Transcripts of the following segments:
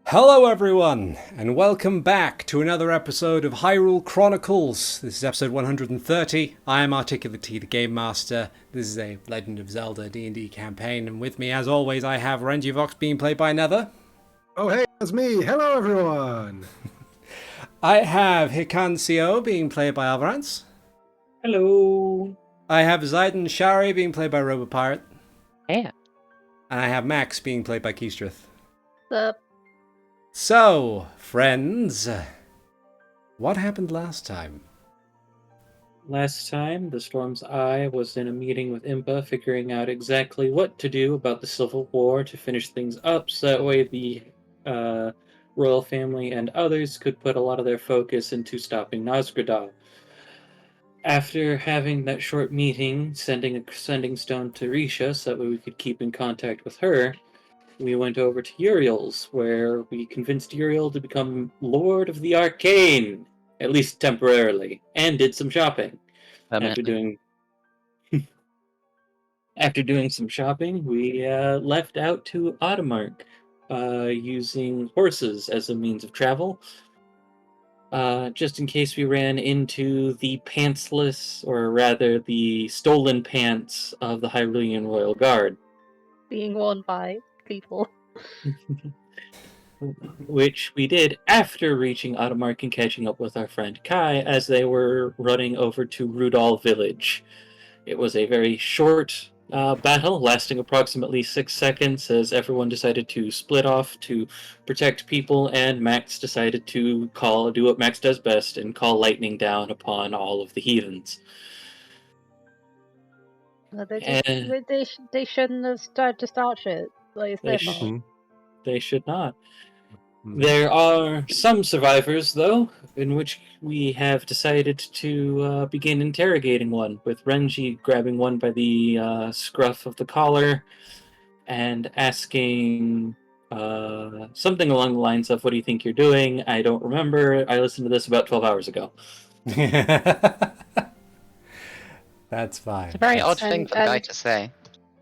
Hello everyone, and welcome back to another episode of Hyrule Chronicles. This is episode 130. I am ArticulateT, the Game Master. This is a Legend of Zelda D&D campaign, and with me, as always, I have Renji Vox being played by Nether. Oh hey, it's me! Hello everyone! I have Hikan Sio being played by Avrdal. Hello. I have Zayden Shari being played by RoboPirate. Yeah. And I have Max being played by Keistrith. Sup? So, friends, what happened last time? Last time, the Storm's Eye was in a meeting with Impa, figuring out exactly what to do about the Civil War to finish things up, so that way the royal family and others could put a lot of their focus into stopping Nosgradal. After having that short meeting, sending a sending stone to Risha so that way we could keep in contact with her, we went over to Uriel's, where we convinced Uriel to become Lord of the Arcane, at least temporarily, and did some shopping. After doing some shopping, we left out to Audemars, using horses as a means of travel, just in case we ran into the pantsless, or rather the stolen pants of the Hyrulean Royal Guard. Being worn by people. Which we did after reaching Audemars and catching up with our friend Kai as they were running over to Rudal village. It was a very short battle, lasting approximately 6 seconds, as everyone decided to split off to protect people, and Max decided to do what Max does best and call lightning down upon all of the heathens. No, they shouldn't have tried to start shit. Like, it's their fault. They should not. Mm-hmm. There are some survivors, though, in which we have decided to begin interrogating one, with Renji grabbing one by the scruff of the collar and asking something along the lines of, "What do you think you're doing?" I don't remember. I listened to this about 12 hours ago. That's fine. It's a very odd thing for the guy to say.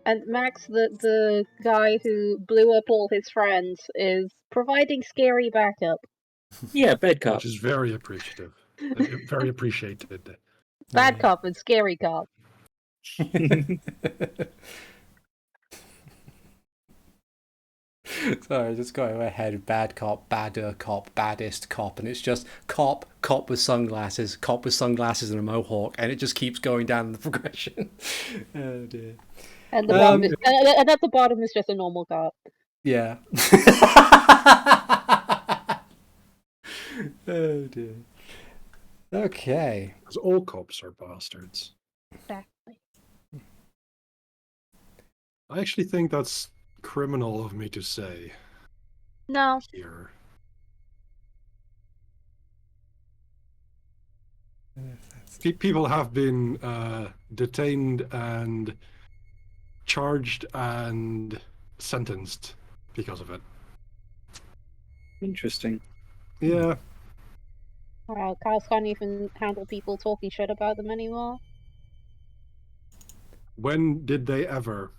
And Max, the guy who blew up all his friends, is providing scary backup. Yeah, bad cop. Which is very appreciative. Very appreciated. Bad cop and scary cop. Sorry, just going in my head. Bad cop, badder cop, baddest cop, and it's just cop with sunglasses, and a mohawk, and it just keeps going down the progression. Oh dear. And the bottom and at the bottom is just a normal cop. Yeah. Oh dear. Okay. Because all cops are bastards. Exactly. I actually think that's criminal of me to say. No. Here. People have been detained and charged and sentenced because of it. Interesting. Yeah. Wow, cops can't even handle people talking shit about them anymore. When did they ever?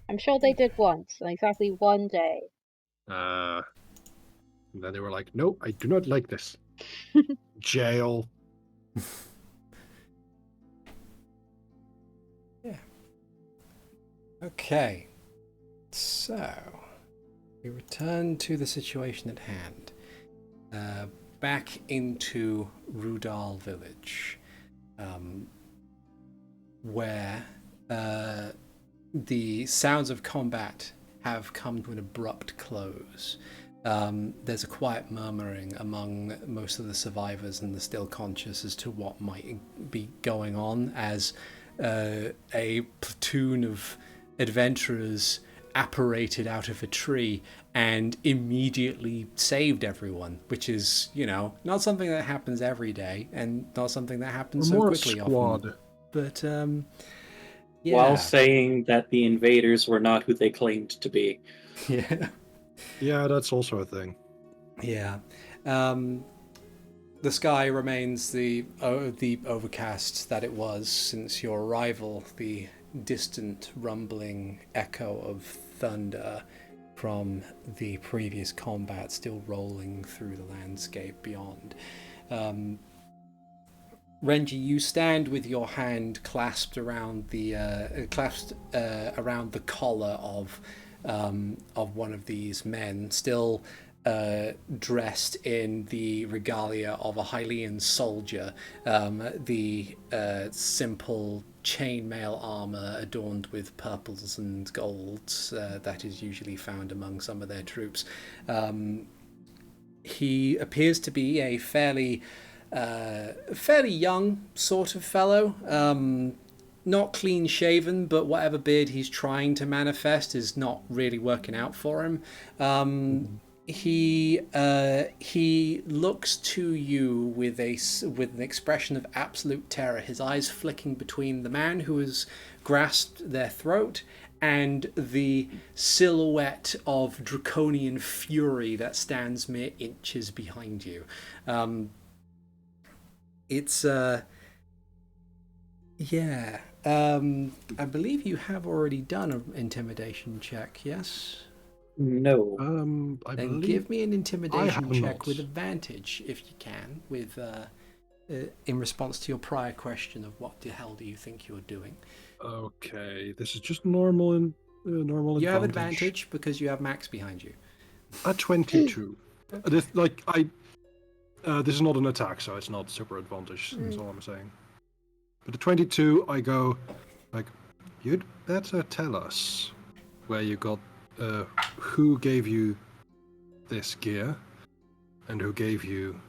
I'm sure they did once, on exactly one day. And then they were like, "No, I do not like this." Jail. Yeah. Okay. So, we return to the situation at hand. Back into Rudal village, where the sounds of combat have come to an abrupt close. There's a quiet murmuring among most of the survivors and the still conscious as to what might be going on as a platoon of adventurers apparated out of a tree and immediately saved everyone, which is, not something that happens every day and not something that happens so quickly often. But yeah. While saying that the invaders were not who they claimed to be. Yeah. Yeah, that's also a thing. Yeah. The sky remains the overcast that it was since your arrival. The distant rumbling echo of thunder from the previous combat still rolling through the landscape beyond. Renji, you stand with your hand clasped around the collar of one of these men, still dressed in the regalia of a Hylian soldier, the simple chainmail armor adorned with purples and golds that is usually found among some of their troops. He appears to be a fairly young sort of fellow, not clean shaven, but whatever beard he's trying to manifest is not really working out for him. He looks to you with an expression of absolute terror, his eyes flicking between the man who has grasped their throat and the silhouette of draconian fury that stands mere inches behind you. I believe you have already done an intimidation check, yes? No. I Then believe give me an I intimidation have check not. with advantage, if you can, with in response to your prior question of what the hell do you think you're doing. Okay, this is just normal and normal You have advantage. advantage because you have Max behind you. At 22. This is not an attack, so it's not super advantage. That's all I'm saying. But at 22, I go like, you'd better tell us where you got, who gave you this gear, and who gave you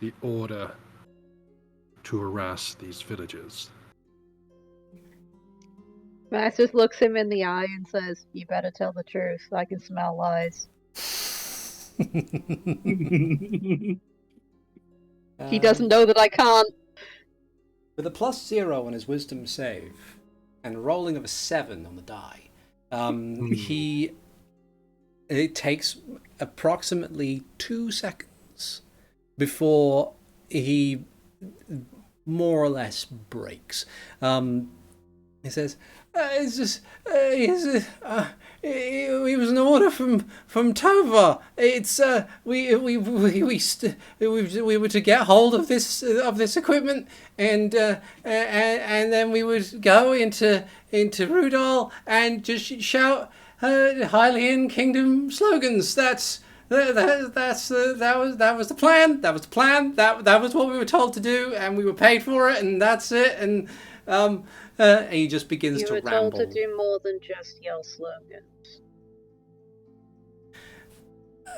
the order to harass these villagers. Max just looks him in the eye and says, "You better tell the truth. I can smell lies." He doesn't know that I can't. With a +0 on his wisdom save and a rolling of a 7 on the die, it takes approximately 2 seconds before he more or less breaks. He says, it was an order from Tova. It's we were to get hold of this equipment, and then we would go into Rudal and just shout Hylian Kingdom slogans. That was the plan. That was what we were told to do, and we were paid for it, and that's it. And he just begins to ramble. You were told to do more than just yell slogans.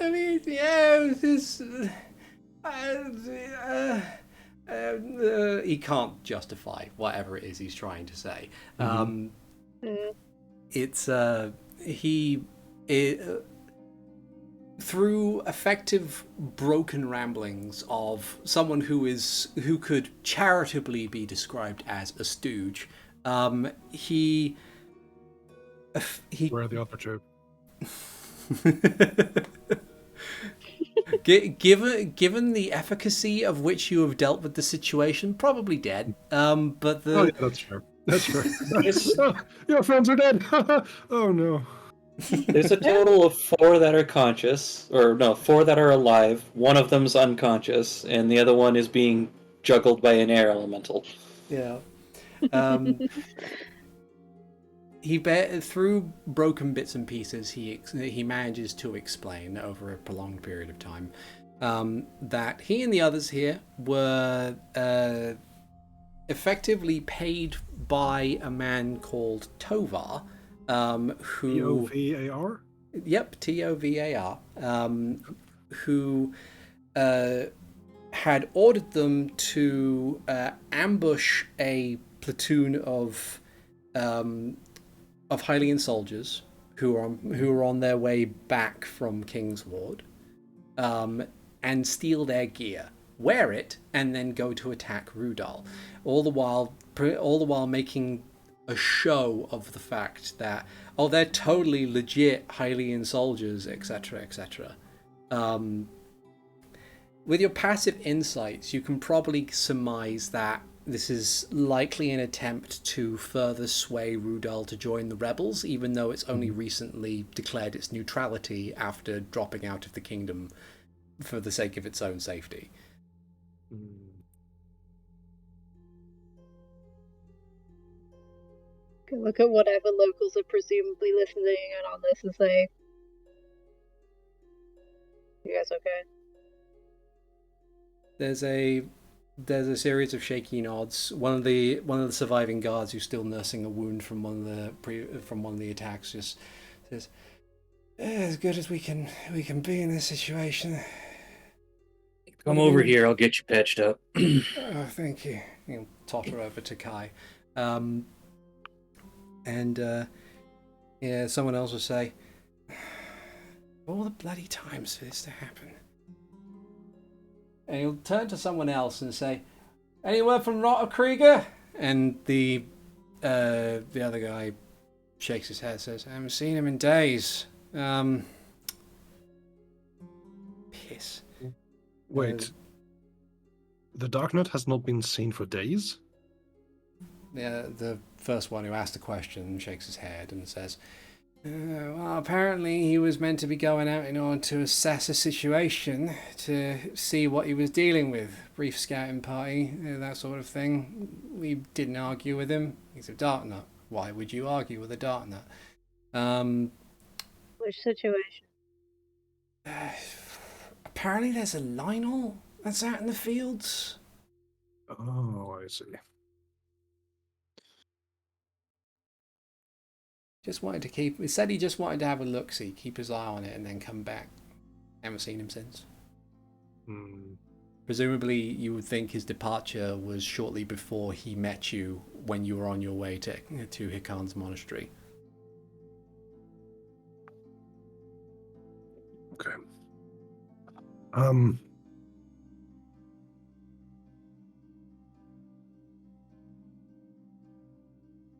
I mean, yeah, he can't justify whatever it is he's trying to say. Through effective broken ramblings of someone who could charitably be described as a stooge, he Where are the other two? Given the efficacy of which you have dealt with the situation, probably dead. But the Oh, yeah, that's fair. That's fair. Your friends are dead. Oh no. There's a total of 4 that are conscious, or no, 4 that are alive. One of them's unconscious, and the other one is being juggled by an air elemental. Yeah. Through broken bits and pieces, he manages to explain over a prolonged period of time that he and the others here were effectively paid by a man called Tovar, who Tovar? Yep, Tovar, who had ordered them to ambush a platoon of Hylian soldiers who were on their way back from Kingsward, and steal their gear, wear it, and then go to attack Rudal. All the while making a show of the fact that they're totally legit Hylian soldiers, etc., etc. With your passive insights, you can probably surmise that this is likely an attempt to further sway Rudal to join the rebels, even though it's only recently declared its neutrality after dropping out of the kingdom for the sake of its own safety. Can look at whatever locals are presumably listening in on this and say, "You guys okay?" There's a series of shaky nods. One of the surviving guards who's still nursing a wound from one of the attacks just says, "As good as we can be in this situation." Come over here, I'll get you patched up. Oh, thank you. He'll totter over to Kai. Yeah, someone else will say, all the bloody times for this to happen. And he'll turn to someone else and say, any word from Rotger? And the other guy shakes his head, says, I haven't seen him in days. Piss. Wait. The darknut has not been seen for days? Yeah, the first one who asked the question shakes his head and says, well, apparently he was meant to be going out in order to assess a situation, to see what he was dealing with. Brief scouting party, that sort of thing. We didn't argue with him. He's a darknut. Why would you argue with a darknut? Which situation? Apparently there's a Lionel that's out in the fields. Oh, I see. He said he just wanted to have a look-see, keep his eye on it, and then come back. Haven't seen him since. Presumably, you would think his departure was shortly before he met you when you were on your way to Hikan's monastery. Okay.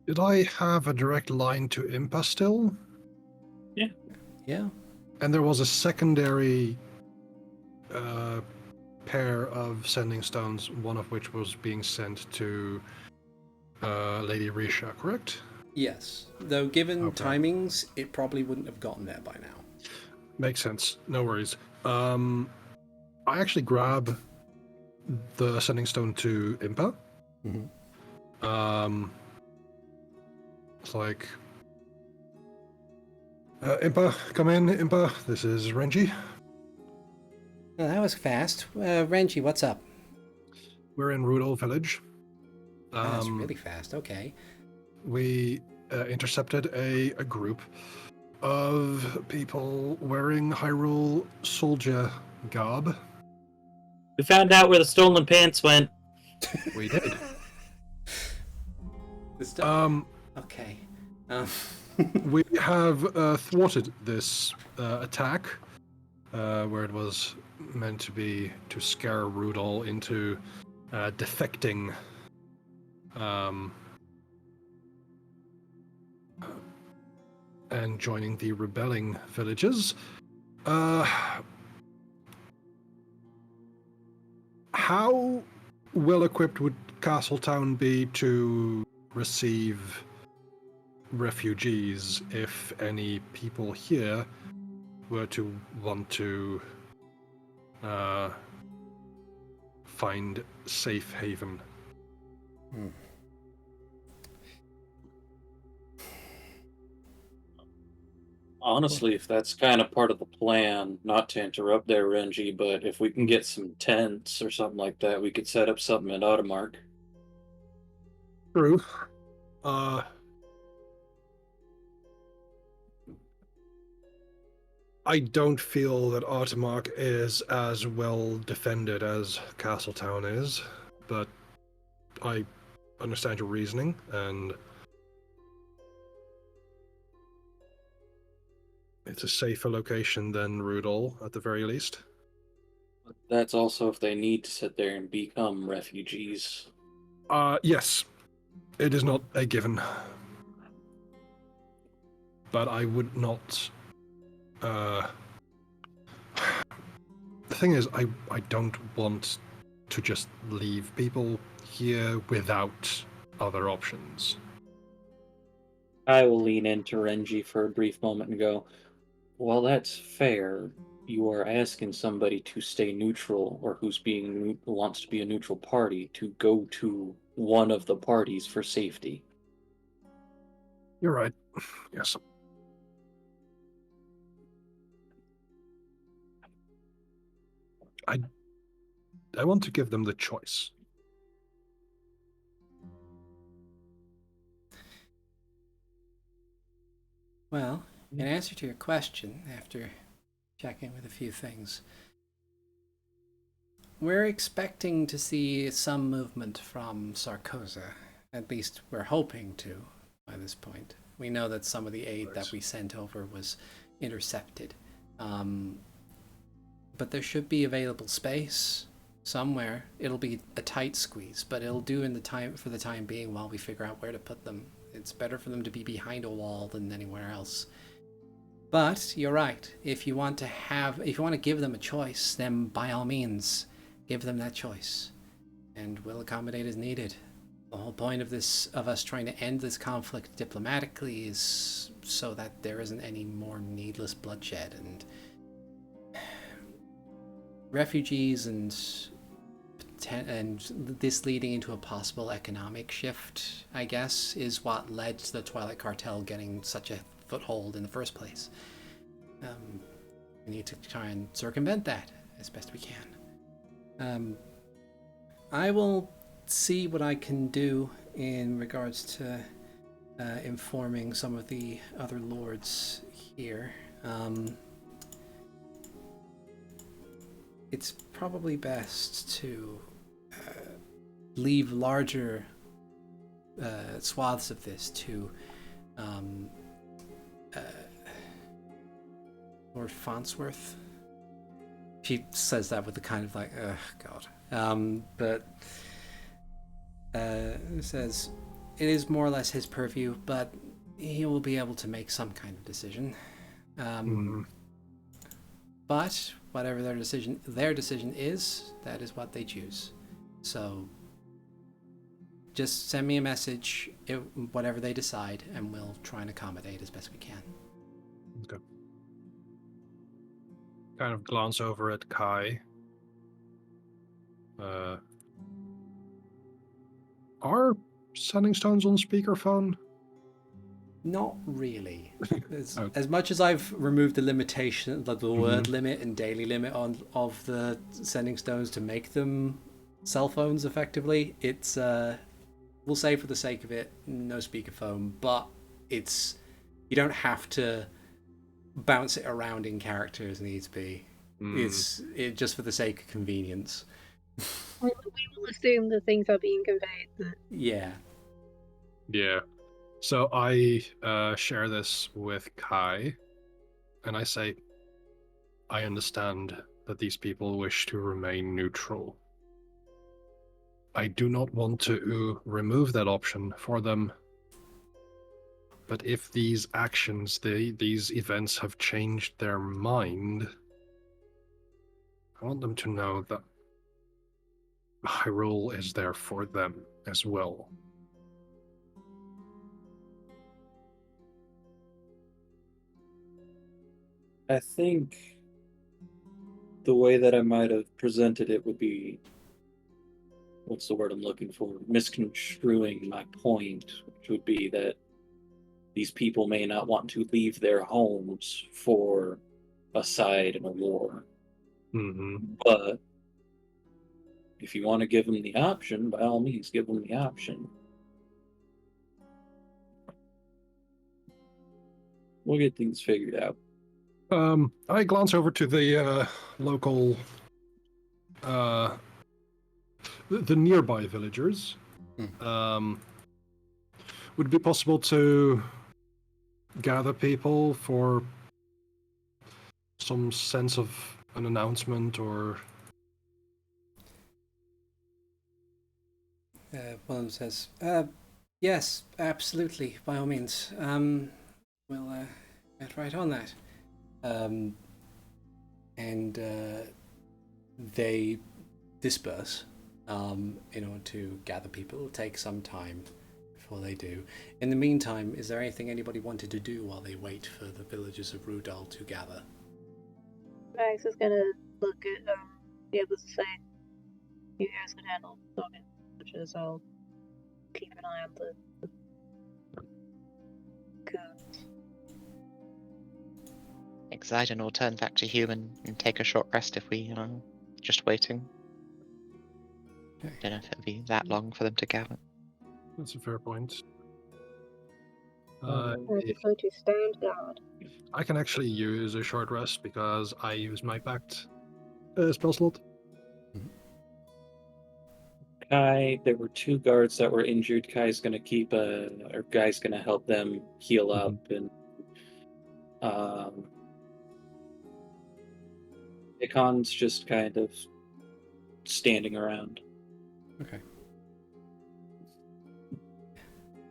Did I have a direct line to Impa still? Yeah. Yeah. And there was a secondary pair of sending stones, one of which was being sent to Lady Risha, correct? Yes. Though given Okay. timings, it probably wouldn't have gotten there by now. Makes sense. No worries. I actually grab the sending stone to Impa. Mm-hmm. It's like, Impa, come in, Impa. This is Renji. Oh, that was fast. Renji, what's up? We're in Rudal village. That's really fast. Okay. We intercepted a group of people wearing Hyrule soldier garb. We found out where the stolen pants went. We did. Okay. We have thwarted this attack, where it was meant to be to scare Rudal into defecting. And joining the rebelling villages. How well equipped would Castletown be to receive refugees if any people here were to want to find safe haven? Honestly, if that's kind of part of the plan, not to interrupt there, Renji, but if we can get some tents or something like that, we could set up something at Automark. True. I don't feel that Automark is as well defended as Castletown is, but I understand your reasoning, and it's a safer location than Rudal, at the very least. But that's also if they need to sit there and become refugees. Yes. It is not a given. But I would not... The thing is, I don't want to just leave people here without other options. I will lean into Renji for a brief moment and go, well, that's fair. You are asking somebody to stay neutral, or who wants to be a neutral party, to go to one of the parties for safety. You're right. Yes. I want to give them the choice. Well, in answer to your question, after checking with a few things, we're expecting to see some movement from Sarkoza. At least we're hoping to by this point. We know that some of the aid that we sent over was intercepted. But there should be available space somewhere. It'll be a tight squeeze, but it'll do for the time being while we figure out where to put them. It's better for them to be behind a wall than anywhere else. But you're right. If you want to give them a choice, then by all means, give them that choice, and we'll accommodate as needed. The whole point of us trying to end this conflict diplomatically is so that there isn't any more needless bloodshed and refugees and this leading into a possible economic shift, I guess, is what led to the Twilight Cartel getting such a foothold in the first place. We need to try and circumvent that as best we can. I will see what I can do in regards to informing some of the other lords here. It's probably best to leave larger swaths of this to Lord Farnsworth. She says that with a kind of like, God. But says it is more or less his purview, but he will be able to make some kind of decision. But whatever their decision is, that is what they choose. So just send me a message, whatever they decide, and we'll try and accommodate as best we can. Okay. Kind of glance over at Kai. Are sending stones on speakerphone? Not really. As much as I've removed the limitation, the word limit and daily limit of the sending stones to make them cell phones effectively, it's we'll say for the sake of it, no speakerphone, but you don't have to bounce it around in character as needs be. It's just for the sake of convenience. We will assume that things are being conveyed. Yeah. Yeah. So I share this with Kai, and I say, I understand that these people wish to remain neutral. I do not want to remove that option for them. But if these actions, these events have changed their mind, I want them to know that Hyrule is there for them as well. I think the way that I might have presented it would be, what's the word I'm looking for? Misconstruing my point, which would be that these people may not want to leave their homes for a side in a war. But if you want to give them the option, by all means, give them the option. We'll get things figured out. I glance over to the local, the nearby villagers. Would it be possible to gather people for some sense of an announcement or... Willem says, yes, absolutely, by all means. We'll get right on that. And they disperse in order to gather people. It'll take some time before they do. In the meantime, is there anything anybody wanted to do while they wait for the villagers of Rudal to gather? Max is gonna look at be able to say, you guys can handle talking, which is I'll keep an eye on the goons. Exciting will turn back to human and take a short rest if we just waiting. Okay. Don't know if it'll be that long for them to gather. That's a fair point. I prefer to stand guard. I can actually use a short rest because I use my pact spell slot. Kai, there were 2 guards that were injured. Kai's gonna Guy's gonna help them heal up, and Hikan's just kind of standing around. Okay.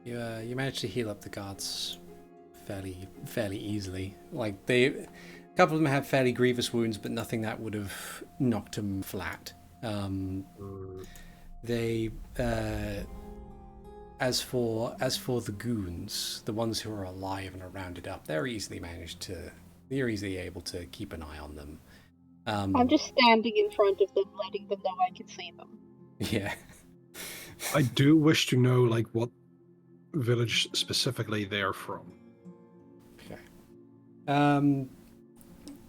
You managed to heal up the guards fairly easily. Like a couple of them have fairly grievous wounds, but nothing that would have knocked them flat. They as for the goons, the ones who are alive and are rounded up, they're easily able to keep an eye on them. I'm just standing in front of them, letting them know I can see them. Yeah. I do wish to know like what village specifically they're from. Okay.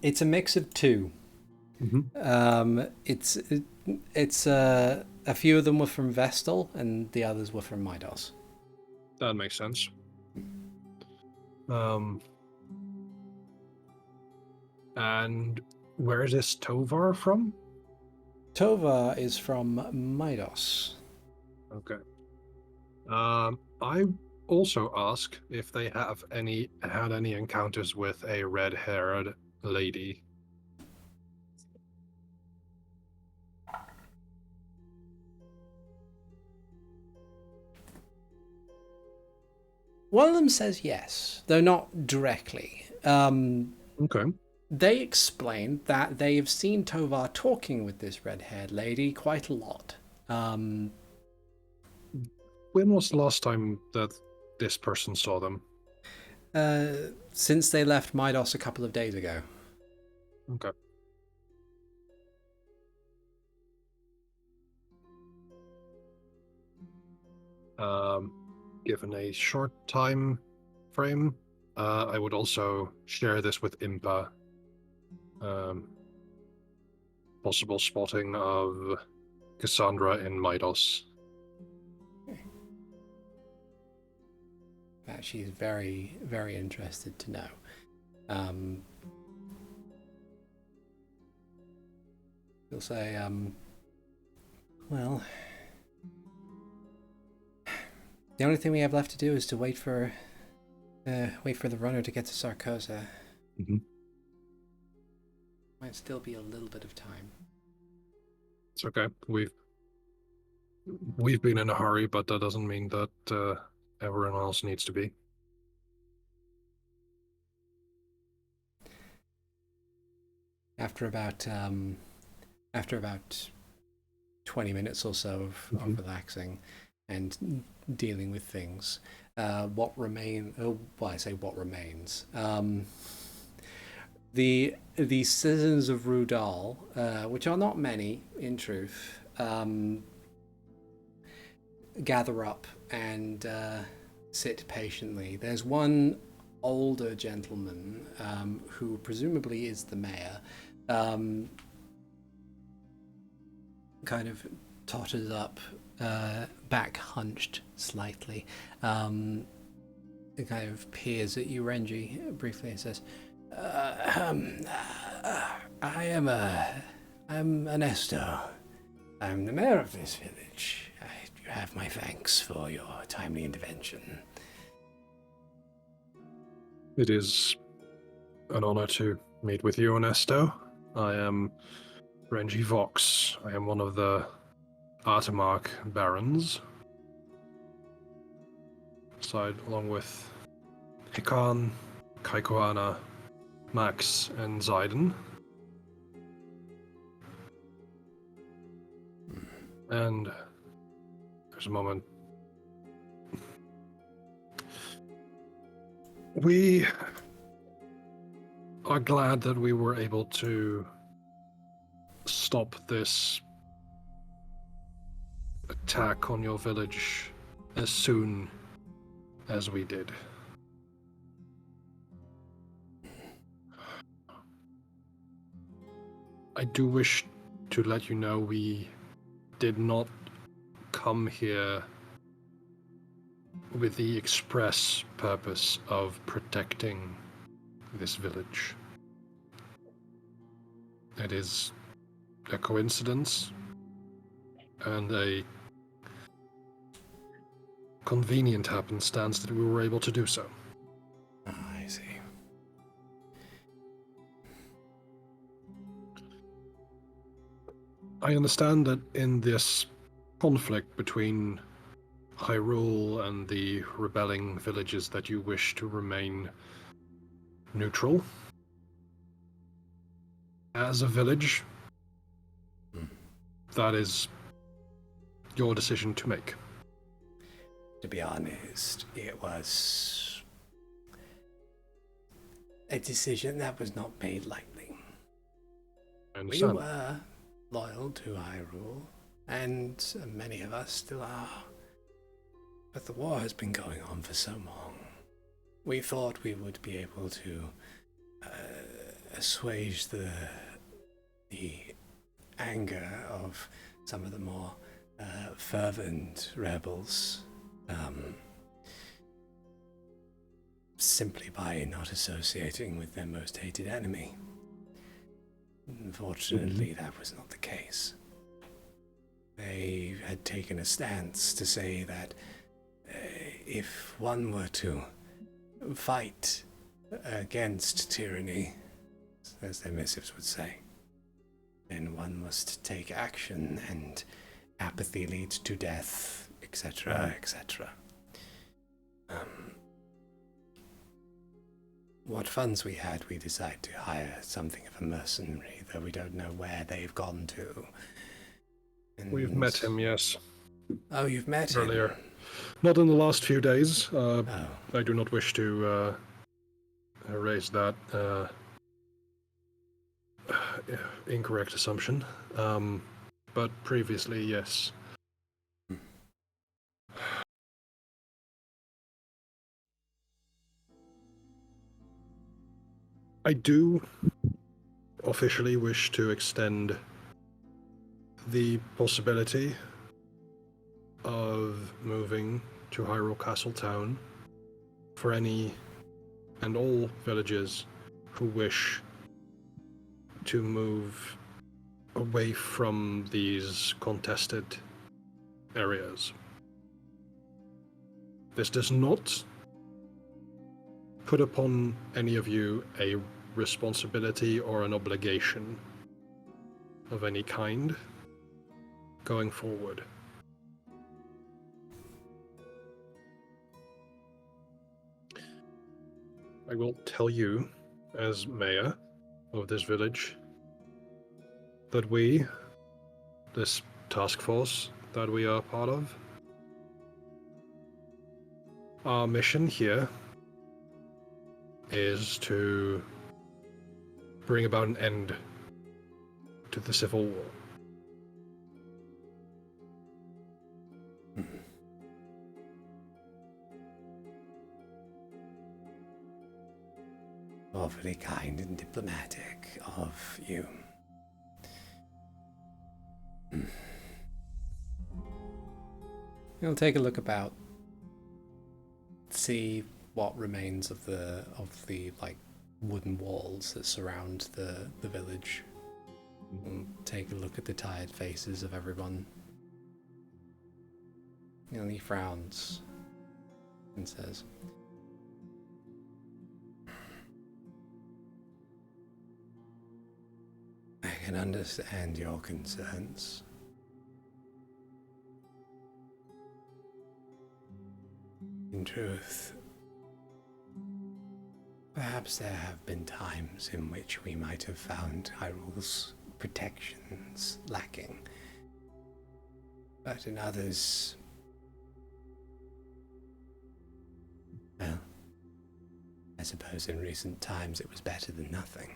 It's a mix of 2. It's a few of them were from Vestal, and the others were from Midos. That makes sense. And where is this Tovar from? Tovar is from Midos. Okay. I also ask if they have had any encounters with a red-haired lady. One of them says yes, though not directly. Okay. They explained that they have seen Tovar talking with this red-haired lady quite a lot. When was the last time that this person saw them? Since they left Midos a couple of days ago. Okay. Given a short time frame, I would also share this with Impa. Possible spotting of Cassandra in Midos. She's very, very interested to know. He'll say, well, the only thing we have left to do is to wait for the runner to get to Sarkoza. Might still be a little bit of time. It's okay. We've been in a hurry, but that doesn't mean that everyone else needs to be. After about 20 minutes or so of relaxing and dealing with things, what remains? The citizens of Rudal, which are not many in truth, gather up and sit patiently. There's one older gentleman who presumably is the mayor, kind of totters up, back hunched slightly. It kind of peers at you, Renji, briefly, and says, I'm Ernesto. I'm the mayor of this village. You have my thanks for your timely intervention. It is an honor to meet with you, Ernesto. I am Renji Vox. I am one of the Artemark Barons. Along with Hikan, Kaikoana, Max, and Zaiden. And there's a moment. We are glad that we were able to stop this attack on your village as soon as we did. I do wish to let you know we did not come here with the express purpose of protecting this village. It is a coincidence and a convenient happenstance that we were able to do so. I see. I understand that in this conflict between Hyrule and the rebelling villages that you wish to remain neutral. As a village, that is your decision to make. To be honest, it was a decision that was not made lightly. I We understand. were loyal to Hyrule, and many of us still are. But the war has been going on for so long. We thought we would be able to assuage the anger of some of the more fervent rebels simply by not associating with their most hated enemy. Unfortunately, that was not the case. They had taken a stance to say that if one were to fight against tyranny, as their missives would say, then one must take action, and apathy leads to death, etc., etc. What funds we had, we decided to hire something of a mercenary, though we don't know where they've gone to. And... We've met him, yes. Oh, you've met earlier. him? Not in the last few days. Oh. I do not wish to erase that incorrect assumption. But previously, yes. I do officially wish to extend the possibility of moving to Hyrule Castle Town for any and all villagers who wish to move away from these contested areas. This does not put upon any of you a responsibility or an obligation of any kind going forward. I will tell you, as mayor of this village, that we, this task force that we are part of, our mission here is to bring about an end to the civil war. Awfully kind and diplomatic of you. We'll take a look about, see what remains of the like wooden walls that surround the village. We'll take a look at the tired faces of everyone. And he frowns and says, I can understand your concerns. In truth, perhaps there have been times in which we might have found Hyrule's protections lacking. But in others, well, I suppose in recent times it was better than nothing.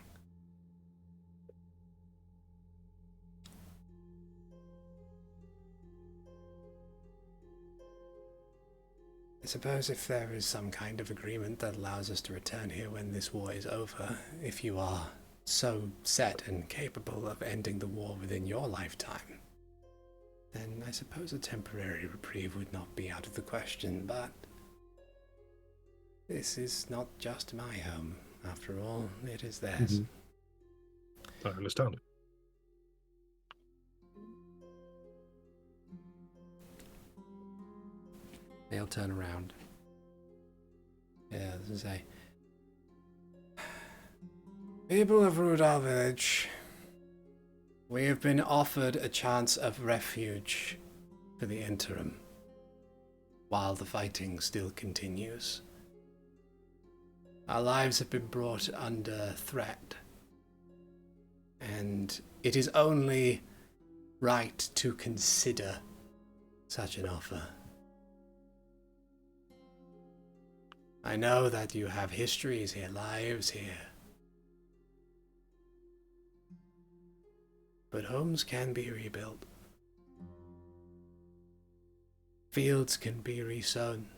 I suppose if there is some kind of agreement that allows us to return here when this war is over, if you are so set and capable of ending the war within your lifetime, then I suppose a temporary reprieve would not be out of the question, but this is not just my home. After all, it is theirs. I understand. They'll turn around. Yeah, this is a... People of Rudal Village, we have been offered a chance of refuge for the interim, while the fighting still continues. Our lives have been brought under threat, and it is only right to consider such an offer. I know that you have histories here, lives here. But homes can be rebuilt. Fields can be resown.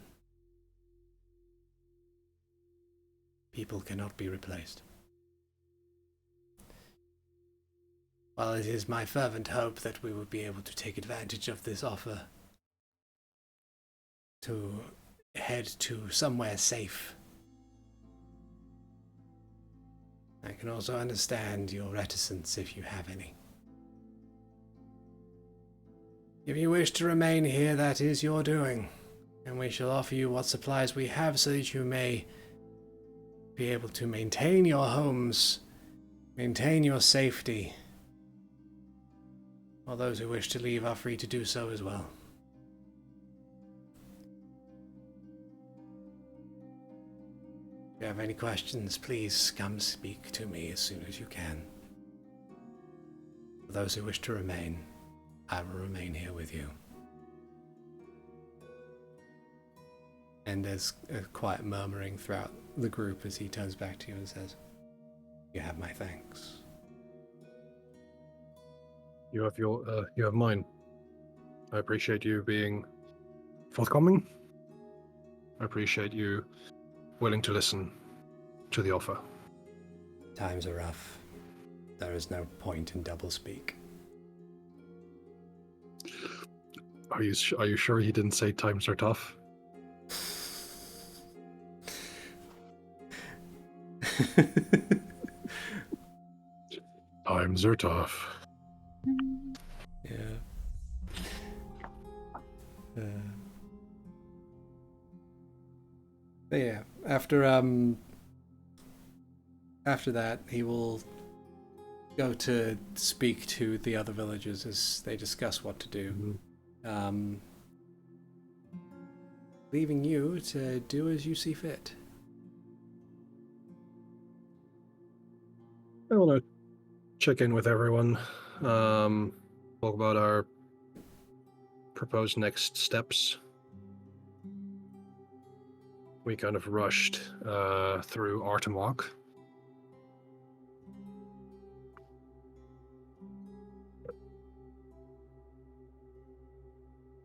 People cannot be replaced. While it is my fervent hope that we will be able to take advantage of this offer to head to somewhere safe, I can also understand your reticence if you have any. If you wish to remain here, that is your doing, and we shall offer you what supplies we have so that you may be able to maintain your homes, maintain your safety, while those who wish to leave are free to do so as well. If you have any questions, please come speak to me as soon as you can. For those who wish to remain, I will remain here with you. And there's a quiet murmuring throughout the group as he turns back to you and says, "You have my thanks." You have mine. I appreciate you being forthcoming. I appreciate you willing to listen to the offer. Times are rough. There is no point in doublespeak. Are you sure he didn't say times are tough? Times are tough. Yeah. But yeah, after that, he will go to speak to the other villagers as they discuss what to do. Leaving you to do as you see fit. I want to check in with everyone, talk about our proposed next steps. We kind of rushed through Artemok.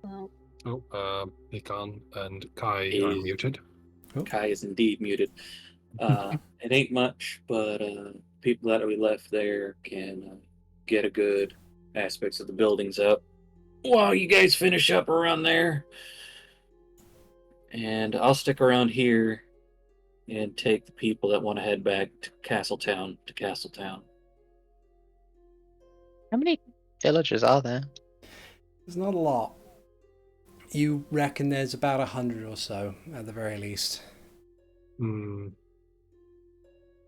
Well, Hikan and Kai are Is- muted. Kai is indeed muted. It ain't much, but people that we left there can get a good aspects of the buildings up while you guys finish up around there. And I'll stick around here and take the people that want to head back to Castletown. How many villagers are there? There's not a lot. You reckon there's about 100 or so, at the very least.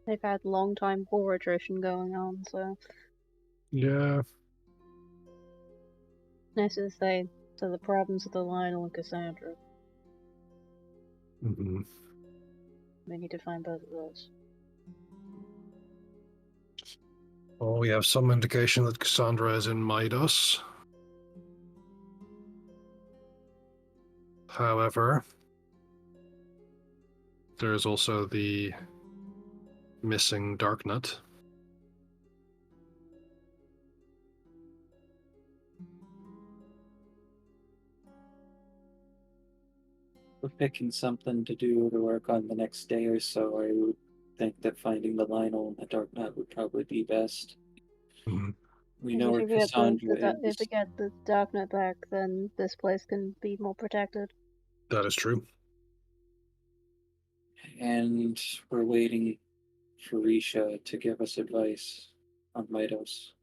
they've had long time poor attrition going on, so Yeah. nice to say. So the problems with the Lionel and Cassandra, we need to find both of those. Well, we have some indication that Cassandra is in Midas. However, there is also the missing darknut. We're picking something to do to work on the next day or so. I would think that finding the Lionel and the darknut would probably be best. Mhm. We know where Cassandra if is. we get the darknut back, then this place can be more protected. That is true. And we're waiting for Risha to give us advice on Mitos.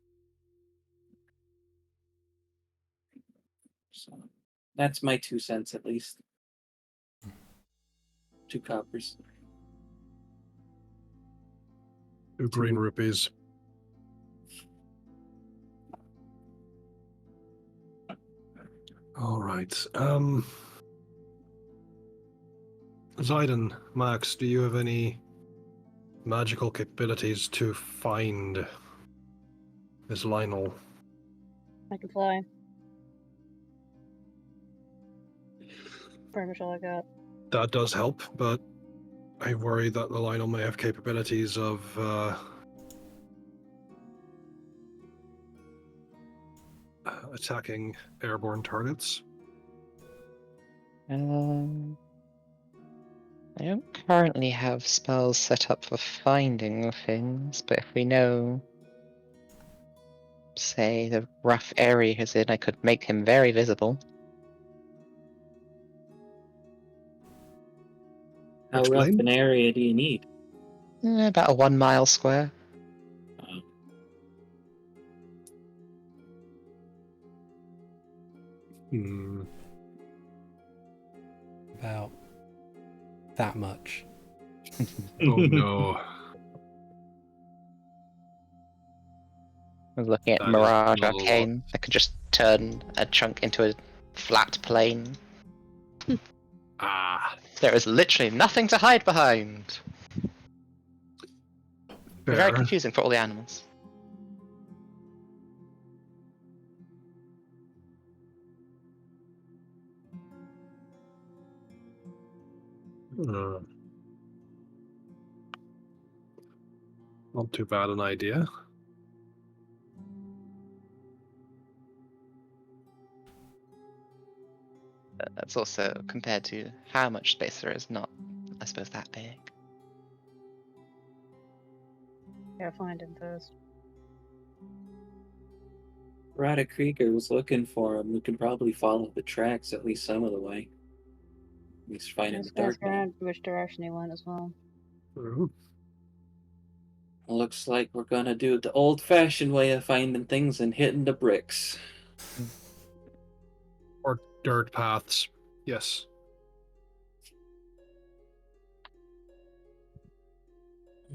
So that's my 2 cents at least. 2 coppers. 2 green rupees. All right. Zayden, Max, do you have any magical capabilities to find this Lionel? I can fly. Pretty much all I got. That does help, but I worry that the Lionel may have capabilities of attacking airborne targets. I don't currently have spells set up for finding things, but if we know, say, the rough area he's in, I could make him very visible. How rough Explain. an area do you need? About a 1 mile square. About that much. Oh no. I was looking at That is Mirage not a lot. Arcane. I could just turn a chunk into a flat plane. Ah. There is literally nothing to hide behind. Very Fair. confusing for all the animals. Not too bad an idea. That's also, compared to how much space there is, not, I suppose, that big. Gotta find him first. Rada Krieger was looking for him. We could probably follow the tracks at least some of the way. At least finding the Just ask darknut. around which direction he went as well. Ooh. Looks like we're gonna do the old-fashioned way of finding things and hitting the bricks. Or dirt paths. Yes.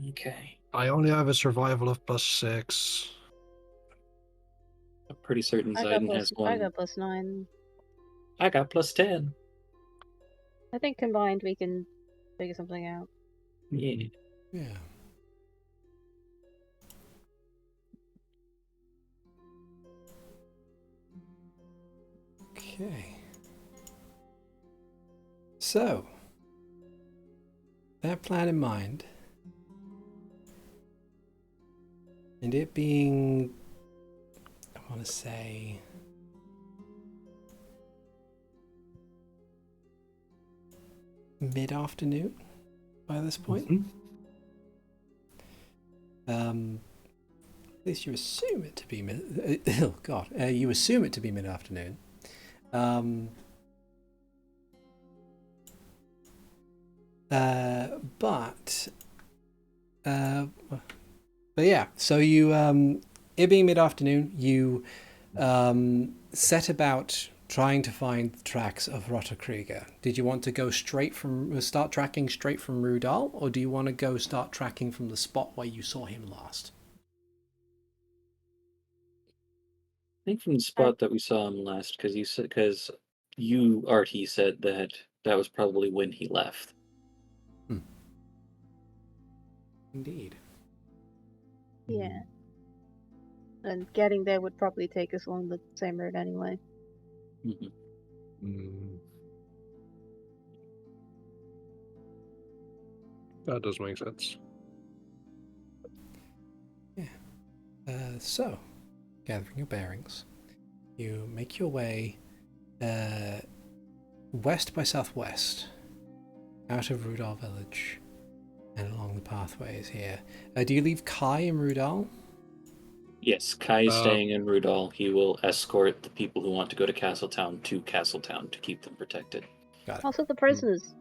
Okay. I only have a survival of +6. I'm pretty certain Zayden has I one. got +9. I got +10. I think combined we can figure something out. Yeah. Yeah. Okay. So, that plan in mind, and it being, I want to say, mid-afternoon by this point. At least you assume it to be you assume it to be mid-afternoon. But yeah, so you it being mid-afternoon, you set about trying to find the tracks of Rotger Krieger. Did you want to go start tracking straight from Rudal, or do you want to go start tracking from the spot where you saw him last? I think from the spot that we saw him last, because you, Artie, said that that was probably when he left. Indeed. Yeah. And getting there would probably take us along the same route anyway. Mm-hmm. That does make sense. So, gathering your bearings, you make your way west by southwest, out of Rudal village, and along the pathways here. Do you leave Kai in Rudal? Yes, Kai is staying in Rudal. He will escort the people who want to go to Castletown to Castletown to keep them protected. Got it. Also the prisoners.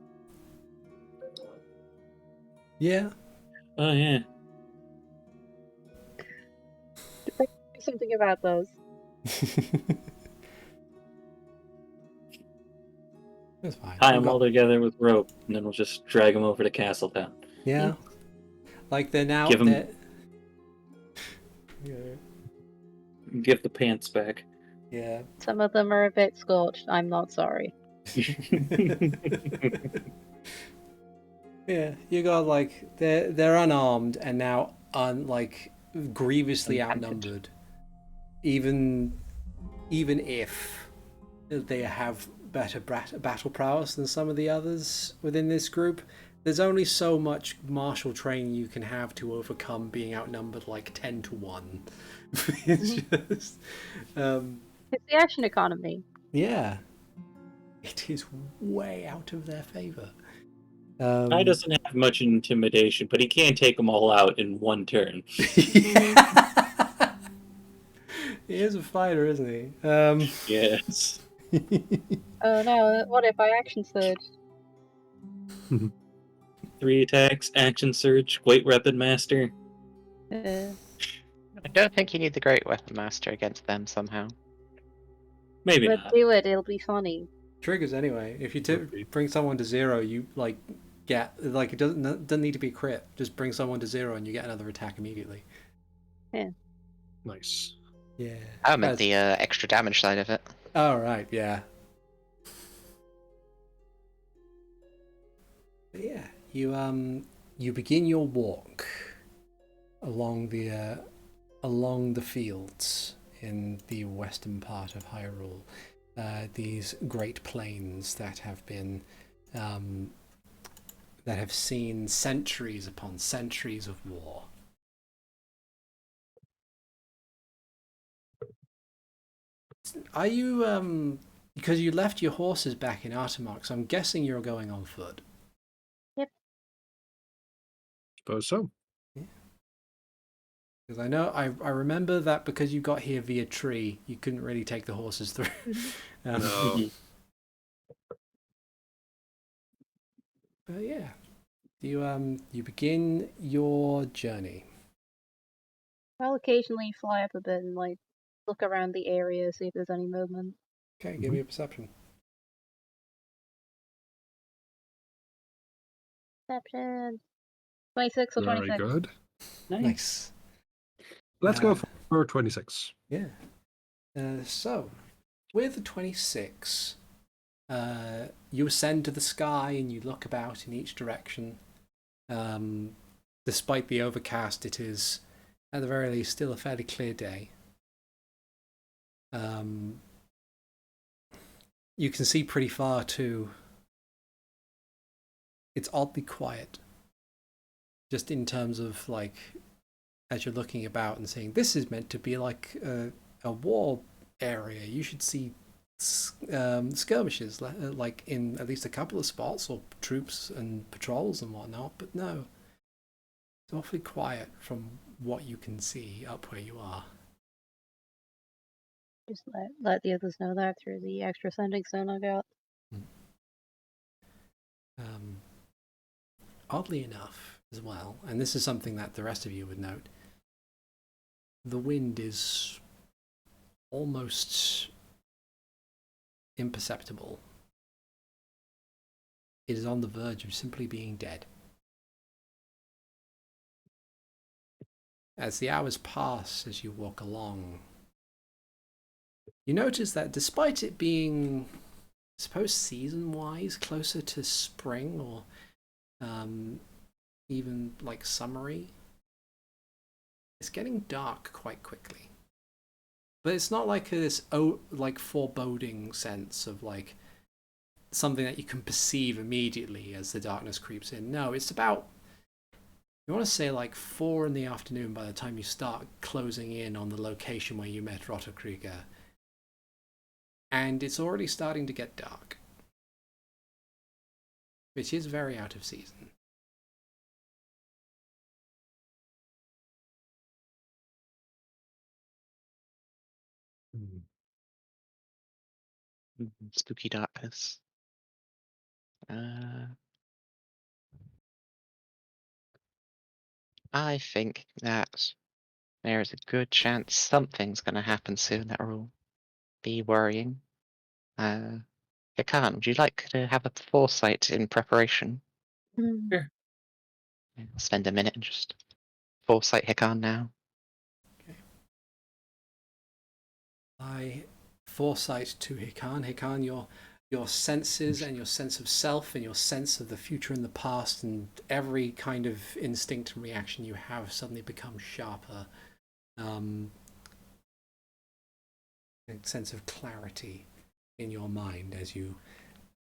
Yeah. Oh, yeah. Do something about those. That's fine. Tie them all together with rope, and then we'll just drag them over to Castletown. Yeah. Like they're now. Give 'em- they're- Give the pants back. Yeah. Some of them are a bit scorched. I'm not sorry. Yeah, you got like they're unarmed and now grievously outnumbered. Even if they have better battle prowess than some of the others within this group, there's only so much martial training you can have to overcome being outnumbered like 10-1. It's just It's the action economy. yeah, it is way out of their favor. Kai doesn't have much intimidation, but he can't take them all out in one turn. He is a fighter, isn't he? Yes. Oh no, what if I action surge? 3 attacks, action surge, great weapon master. Uh, I don't think you need the Great Weapon Master against them somehow. Maybe but not. do it, it'll be funny. Triggers anyway. If you Would be. bring someone to 0, you get it doesn't need to be a crit. Just bring someone to 0 and you get another attack immediately. Nice. Yeah. I meant the extra damage side of it. Oh right, yeah. But yeah, you begin your walk along the fields in the western part of Hyrule. These great plains that have been that have seen centuries upon centuries of war. Are you because you left your horses back in Artemark, so I'm guessing you're going on foot. Suppose so. Because I know I remember that because you got here via tree, you couldn't really take the horses through. No. But yeah, you begin your journey. I'll occasionally fly up a bit and look around the area, see if there's any movement. Okay, give me a perception. Perception. 26 or Very 26. good. Nice. Let's go for 26. Yeah. So, with the 26, you ascend to the sky and you look about in each direction. Despite the overcast, it is, at the very least, still a fairly clear day. You can see pretty far too. It's oddly quiet. Just in terms of as you're looking about and seeing, this is meant to be like a war area. You should see skirmishes like in at least a couple of spots, or troops and patrols and whatnot. But no, it's awfully quiet from what you can see up where you are. Just let the others know that through the extra sending zone I got. Oddly enough, as well, and this is something that the rest of you would note, the wind is almost imperceptible. It is on the verge of simply being dead. As the hours pass, as you walk along, you notice that despite it being, I suppose, season-wise closer to spring or even summery, it's getting dark quite quickly. But it's not like this foreboding sense of something that you can perceive immediately as the darkness creeps in. No, it's about You want to say like 4 in the afternoon by the time you start closing in on the location where you met Rotger. And it's already starting to get dark, which is very out of season. Spooky darkness. I think that there is a good chance something's going to happen soon that will be worrying. Hikan, would you like to have a foresight in preparation? Sure. Spend a minute and just foresight Hikan now. I foresight to Hikan. Hikan, your senses and your sense of self and your sense of the future and the past and every kind of instinct and reaction you have suddenly becomes sharper. A sense of clarity in your mind as you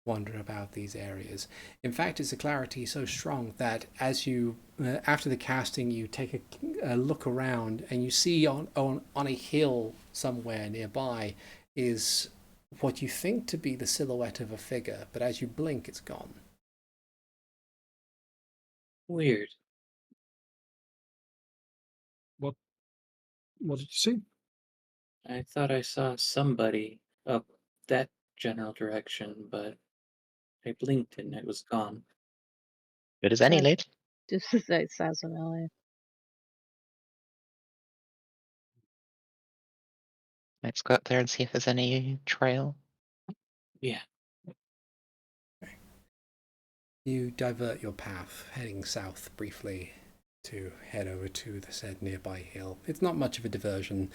wander about these areas. In fact, it's a clarity so strong that as you, after the casting, you take a look around and you see on a hill somewhere nearby is what you think to be the silhouette of a figure, but as you blink, it's gone. Weird. What did you see? I thought I saw somebody up that general direction, but I blinked and it was gone. Good as any, lad. Just as it sounds familiar. Let's go up there and see if there's any trail. Yeah. You divert your path, heading south briefly to head over to the said nearby hill. It's not much of a diversion.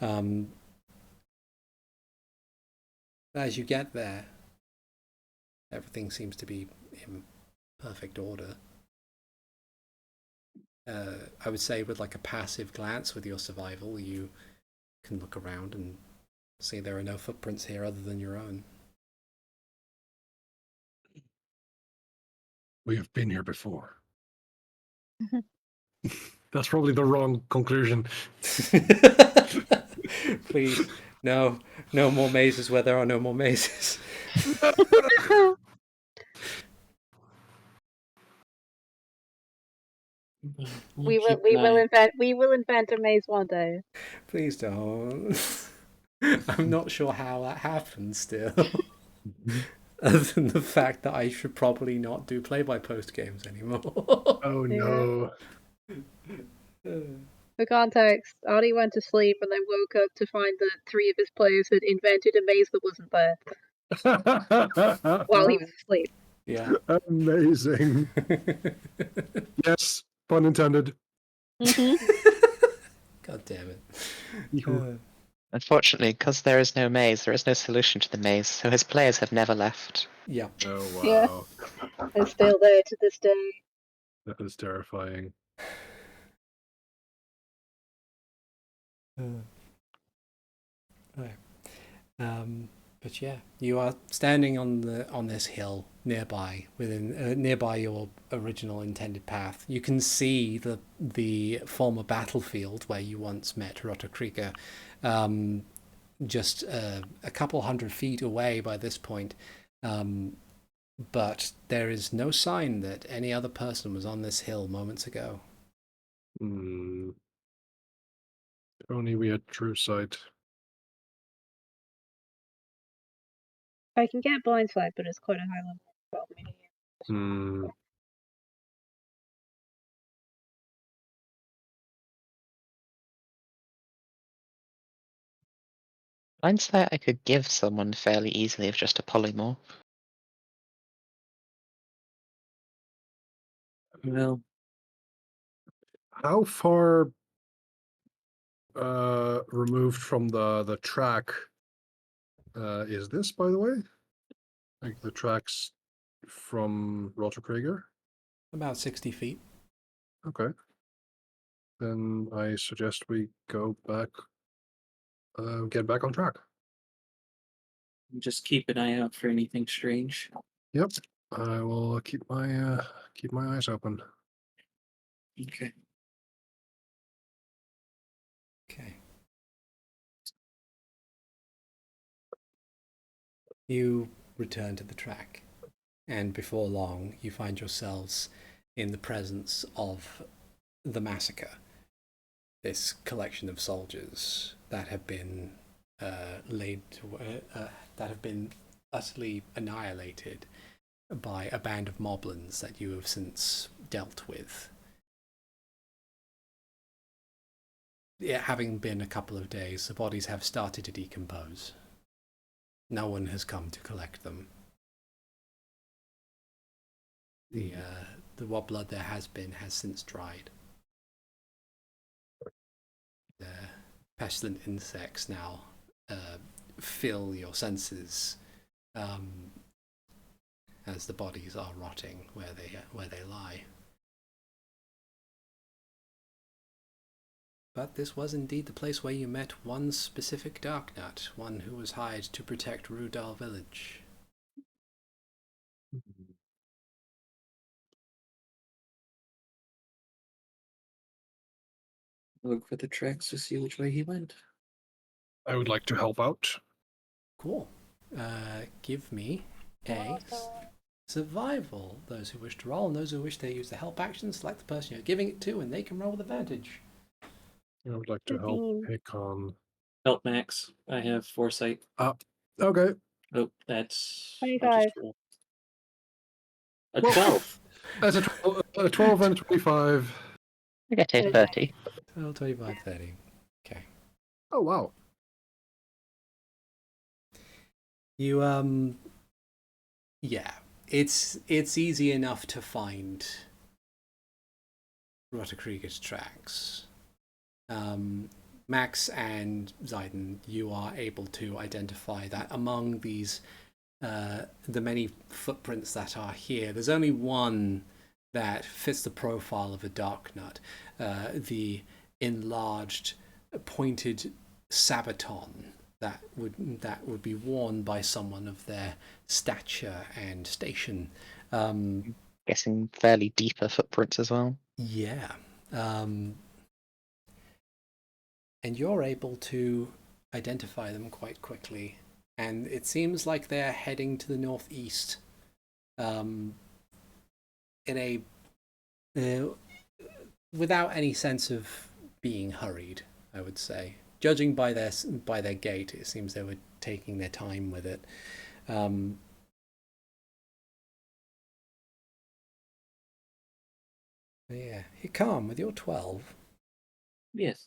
As you get there, everything seems to be in perfect order. I would say with like a passive glance with your survival, you can look around and see there are no footprints here other than your own. We have been here before. That's probably the wrong conclusion. Please, no more mazes where there are no more mazes. We will invent a maze one day. Please don't. I'm not sure how that happens still. Other than the fact that I should probably not do play-by-post games anymore. Oh no. For context, Artie went to sleep and then woke up to find that 3 of his players had invented a maze that wasn't there while he was asleep. Yeah. Amazing. Yes, pun intended. God damn it. Unfortunately, because there is no maze, there is no solution to the maze, so his players have never left. Yeah. Oh wow. Yeah. They're still there to this day. That is terrifying. Right. But yeah, you are standing on this hill nearby, nearby your original intended path. You can see the former battlefield where you once met Rotger, just a couple 100 feet away by this point. But there is no sign that any other person was on this hill moments ago. If only we had true sight. I can get blindsight, but it's quite a high level for me to use. Blindsight I could give someone fairly easily with just a polymorph. Well, How far removed from the track is this, by the way? Like the tracks from Rotger? About 60 feet. Okay. Then I suggest we go back, get back on track. just keep an eye out for anything strange. Yep. I will keep my eyes open. Okay. Okay. You return to the track, and before long, you find yourselves in the presence of the massacre. This collection of soldiers that have been that have been utterly annihilated by a band of moblins that you have since dealt with. It having been a couple of days, the bodies have started to decompose. No one has come to collect them. The what blood there has been has since dried. The pestilent insects now fill your senses as the bodies are rotting where they lie. But this was indeed the place where you met one specific darknut, one who was hired to protect Rudal village. Look for the tracks to see which way he went. I would like to help out. Cool. Give me a survival. Those who wish to roll and those who wish to use the help action, select the person you're giving it to, and they can roll with advantage. I would like to help 15. Hikan. Help Max. I have foresight. Okay. Oh, that's 25. A Well, 12. That's a 12 and a 25. I get a 30. 12, 25, 30. Okay. Oh, wow. You, yeah. It's easy enough to find Rotger's tracks. Max and Zayden, you are able to identify that among these, the many footprints that are here, there's only one that fits the profile of a darknut, the enlarged, pointed sabaton that would be worn by someone of their stature and station. Guessing fairly deeper footprints as well. Yeah. And you're able to identify them quite quickly. And it seems like they're heading to the northeast in a without any sense of being hurried, I would say. Judging by their gait, it seems they were taking their time with it. Yeah, Hikan, with your 12. Yes.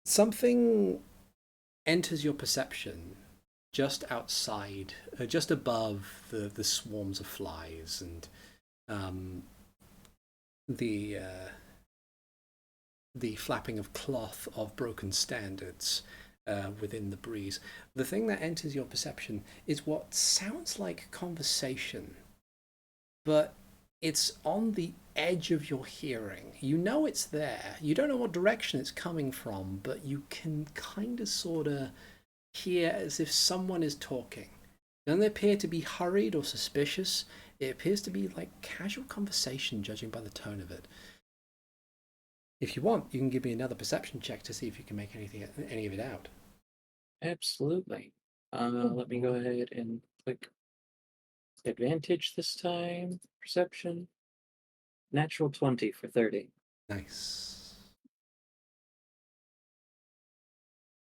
Something enters your perception just outside, just above the swarms of flies and the flapping of cloth of broken standards within the breeze. The thing that enters your perception is what sounds like conversation, but it's on the edge of your hearing. You know it's there. You don't know what direction it's coming from, but you can kind of sort of hear as if someone is talking. It doesn't appear to be hurried or suspicious. It appears to be like casual conversation, judging by the tone of it. If you want, you can give me another perception check to see if you can make any of it out. Absolutely. Let me go ahead and click advantage this time. Perception. Natural 20 for 30. Nice.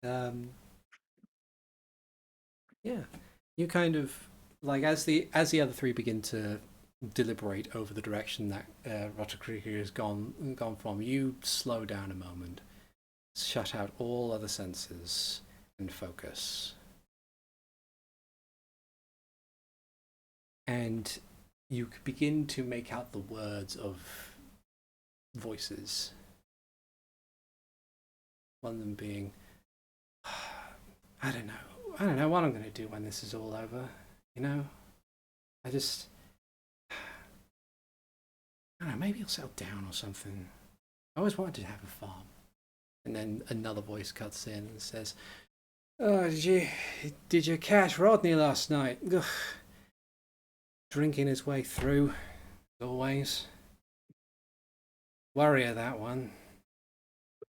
Yeah, you kind of like as the other three begin to deliberate over the direction that Rotger has gone from. You slow down a moment, shut out all other senses, and focus. And you begin to make out the words of voices. One of them being, I don't know what I'm going to do when this is all over. You know, I don't know, maybe I'll settle down or something. I always wanted to have a farm. And then another voice cuts in and says, "Oh, did you catch Rodney last night? Ugh. drinking his way through, as always. Warrior, that one.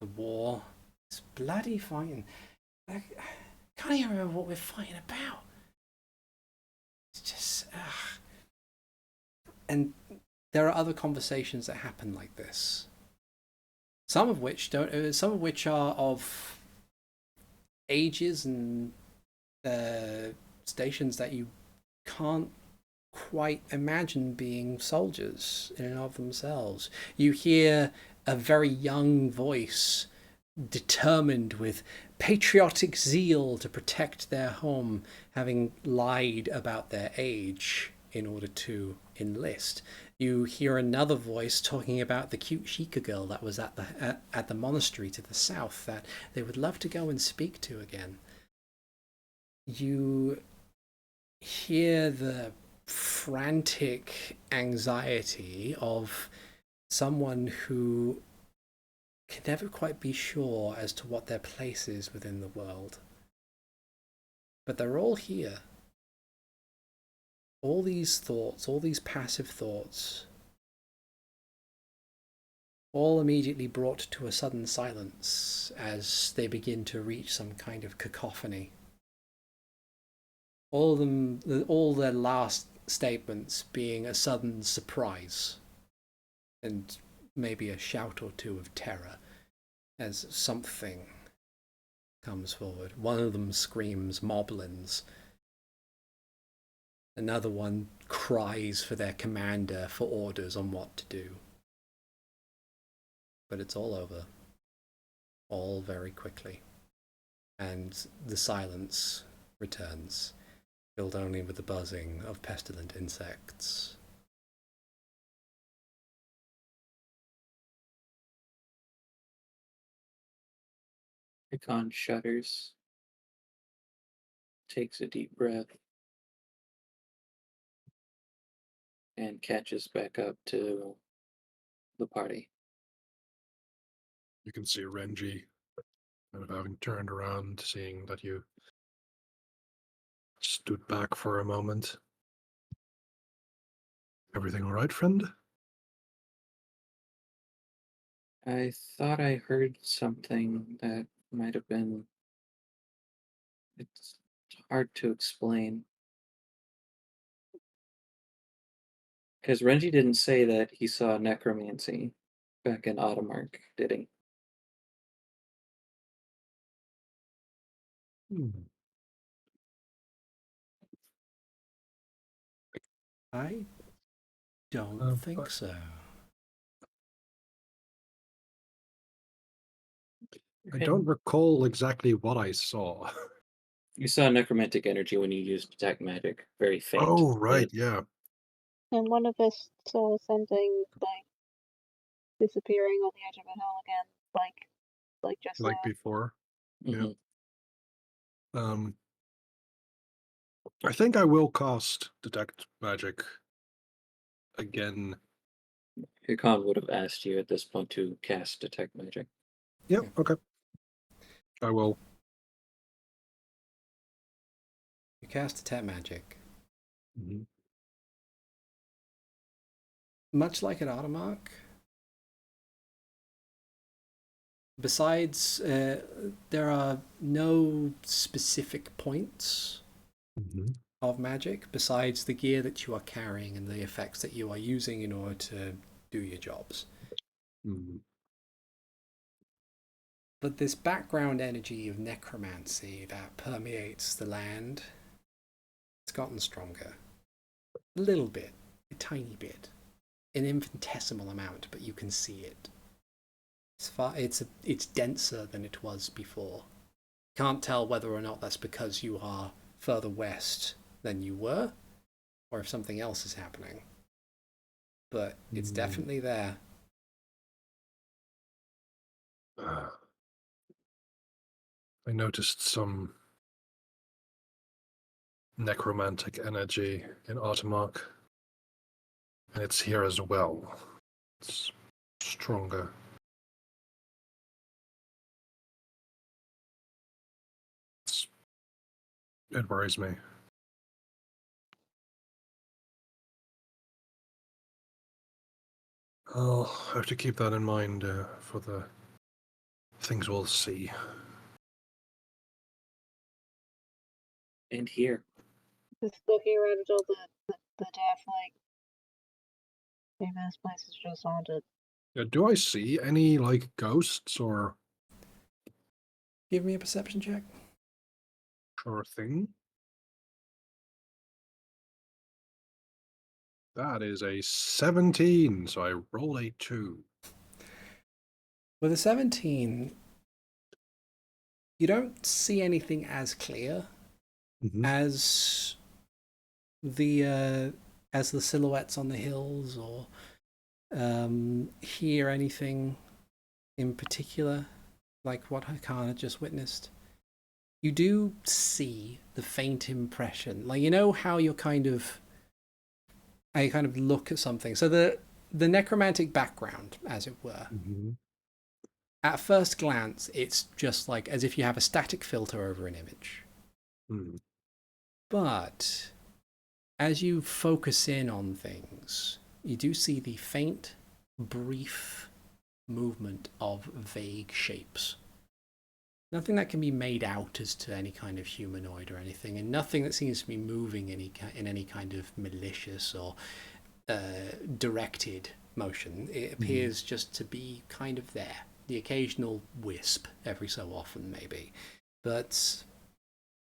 The war. It's bloody fighting. I can't even remember what we're fighting about. It's just... And there are other conversations that happen like this. Some of which don't. Some of which are of ages and stations that you can't quite imagine being soldiers in and of themselves. You hear a very young voice, determined with patriotic zeal to protect their home, having lied about their age in order to enlist. You hear another voice talking about the cute Sheikah girl that was at the monastery to the south that they would love to go and speak to again. You hear the frantic anxiety of someone who can never quite be sure as to what their place is within the world. But they're all here. All these thoughts, all these passive thoughts, all immediately brought to a sudden silence as they begin to reach some kind of cacophony. All of them, all their last statements being a sudden surprise and maybe a shout or two of terror as something comes forward. One of them screams moblins. Another one cries for their commander for orders on what to do. But it's all over. All very quickly. And the silence returns, filled only with the buzzing of pestilent insects. Hikan shudders, takes a deep breath, and catches back up to the party. You can see Renji kind of having turned around, seeing that you stood back for a moment. Everything all right, friend? I thought I heard something that might have been. It's hard to explain. Because Renji didn't say that he saw necromancy back in Automark, did he? I don't think so. I don't recall exactly what I saw. You saw necromantic energy when you used detect magic. Very faint. Oh, right, yeah. And one of us saw something like disappearing on the edge of a hill again, like just Like now. before. Mhm. Yeah. I think I will cast Detect Magic again. Hikan would have asked you at this point to cast detect magic. Yep, okay. I will. You cast Detect Magic. Mhm. Much like an Automark, besides, there are no specific points Mhm. of magic besides the gear that you are carrying and the effects that you are using in order to do your jobs. Mhm. But this background energy of necromancy that permeates the land, it's gotten stronger. A little bit, a tiny bit, an infinitesimal amount, but you can see it. It's denser than it was before. Can't tell whether or not that's because you are further west than you were, or if something else is happening. But it's definitely there. I noticed some necromantic energy in Artemark, and it's here as well. It's stronger. It worries me. I'll have to keep that in mind for the things we'll see. And here. Just looking around at all the daft, like, famous places just haunted. Do I see any, like, ghosts or Give me a perception check. thing? That is a 17, so I roll a 2. With a 17, you don't see anything as clear as the silhouettes on the hills, or hear anything in particular like what Hikan had just witnessed. You do see the faint impression, like, you know how I kind of look at something. So the necromantic background, as it were. At first glance, it's just like as if you have a static filter over an image. But as you focus in on things, you do see the faint, brief movement of vague shapes. Nothing that can be made out as to any kind of humanoid or anything, and nothing that seems to be moving in any kind of malicious or directed motion. It appears just to be kind of there. The occasional wisp every so often, maybe. But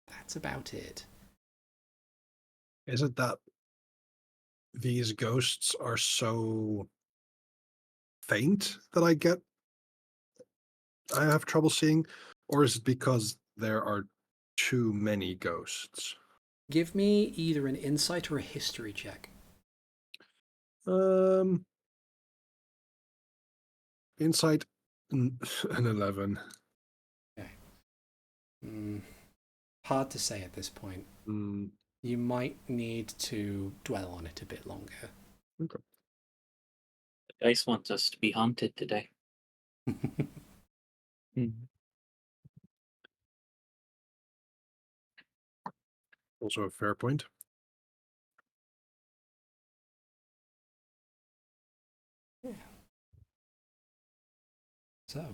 that's about it. Is it that these ghosts are so faint that I have trouble seeing? Or is it because there are too many ghosts? Give me either an insight or a history check. Insight, an 11. Okay. Hard to say at this point. Mm. You might need to dwell on it a bit longer. Okay. The dice wants us to be haunted today. Also a fair point. Yeah. So,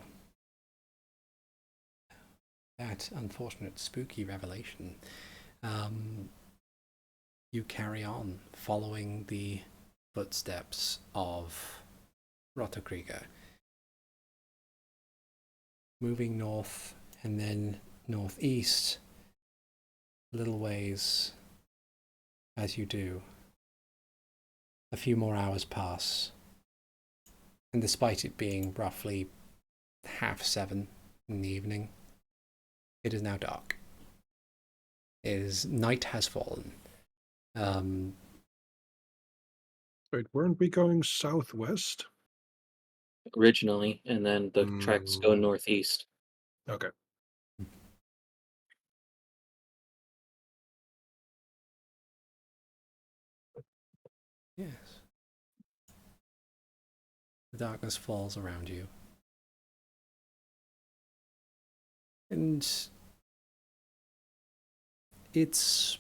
that unfortunate spooky revelation, you carry on following the footsteps of Rotger, moving north and then northeast a little ways. As you do, a few more hours pass, and despite it being roughly 7:30 in the evening, it is now dark. Night has fallen. Wait, weren't we going southwest? Originally, and then the tracks go northeast. Okay. Yes. The darkness falls around you. And it's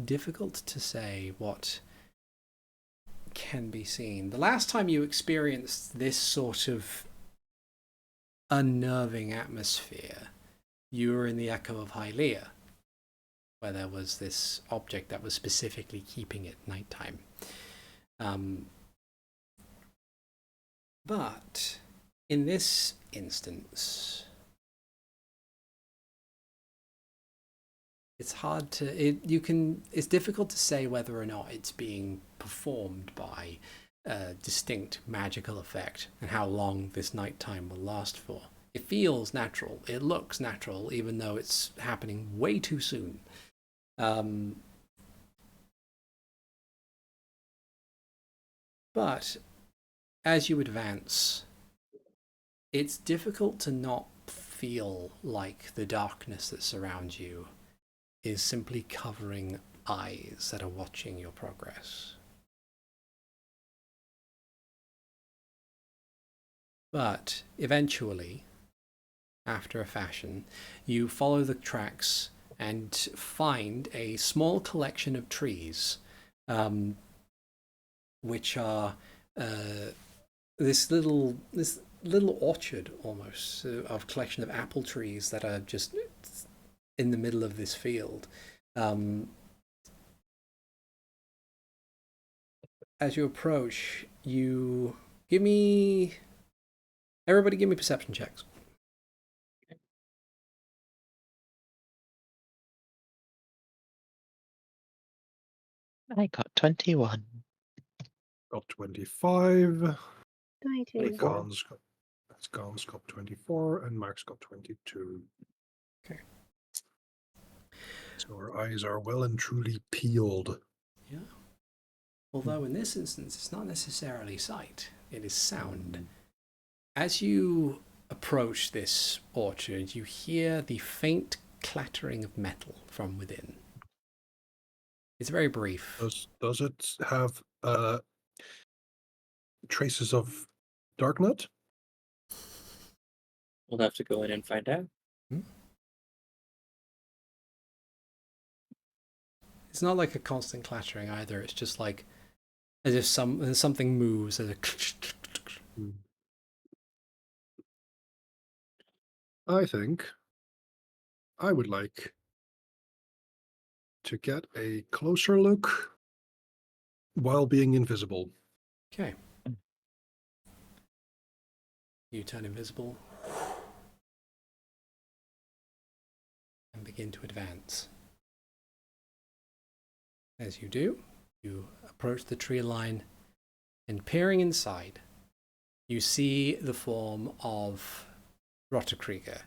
difficult to say what can be seen. The last time you experienced this sort of unnerving atmosphere, you were in the Echo of Hyrule, where there was this object that was specifically keeping it nighttime. But in this instance, it's hard to it's difficult to say whether or not it's being performed by a distinct magical effect and how long this nighttime will last for. It feels natural, it looks natural, even though it's happening way too soon. But as you advance, it's difficult to not feel like the darkness that surrounds you is simply covering eyes that are watching your progress. But eventually, after a fashion, you follow the tracks and find a small collection of trees, which are this little orchard almost of collection of apple trees that are just in the middle of this field. As you approach, you everybody give me perception checks. I got 21. Got 25. 22. Scan's got 24, and Max got 22. Okay. So our eyes are well and truly peeled. Yeah. Although in this instance, it's not necessarily sight, it is sound. As you approach this orchard, you hear the faint clattering of metal from within. It's very brief. Does it have traces of darknut? We'll have to go in and find out. It's not like a constant clattering either. It's just like as if something moves. There's a I think I would like to get a closer look while being invisible. Okay. You turn invisible and begin to advance. As you do, you approach the tree line and peering inside, you see the form of Rotger.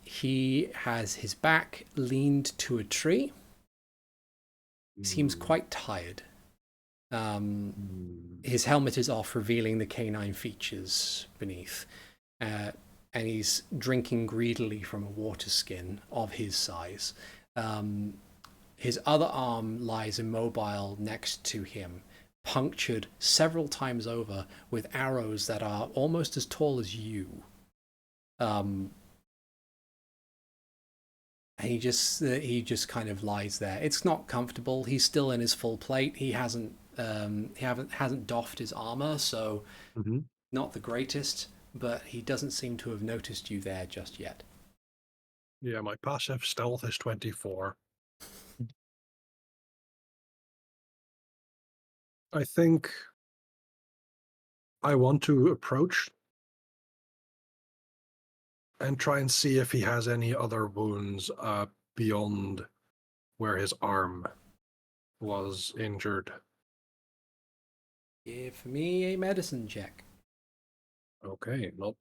He has his back leaned to a tree. He seems quite tired. His helmet is off, revealing the canine features beneath. And he's drinking greedily from a water skin of his size. His other arm lies immobile next to him, punctured several times over with arrows that are almost as tall as you. And he just kind of lies there. It's not comfortable. He's still in his full plate. He hasn't doffed his armor, so not the greatest. But he doesn't seem to have noticed you there just yet. Yeah, my passive stealth is 24. I think I want to approach and try and see if he has any other wounds beyond where his arm was injured. Give me a medicine check. Okay, not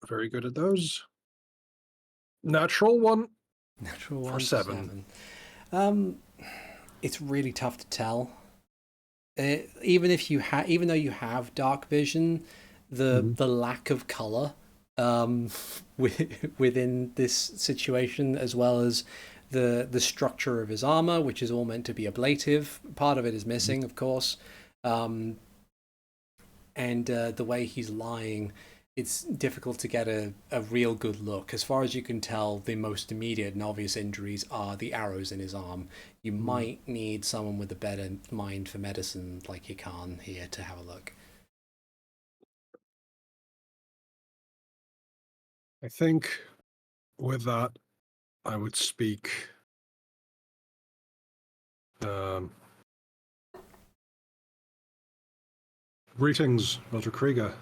very good at those. Natural one. Natural For one 7. It's really tough to tell. Even though you have dark vision, the lack of color within this situation, as well as the structure of his armor, which is all meant to be ablative, part of it is missing, of course, and the way he's lying, it's difficult to get a real good look. As far as you can tell, the most immediate and obvious injuries are the arrows in his arm. You might need someone with a better mind for medicine, like Hikan here, to have a look. I think with that, I would speak. Greetings, Rotger.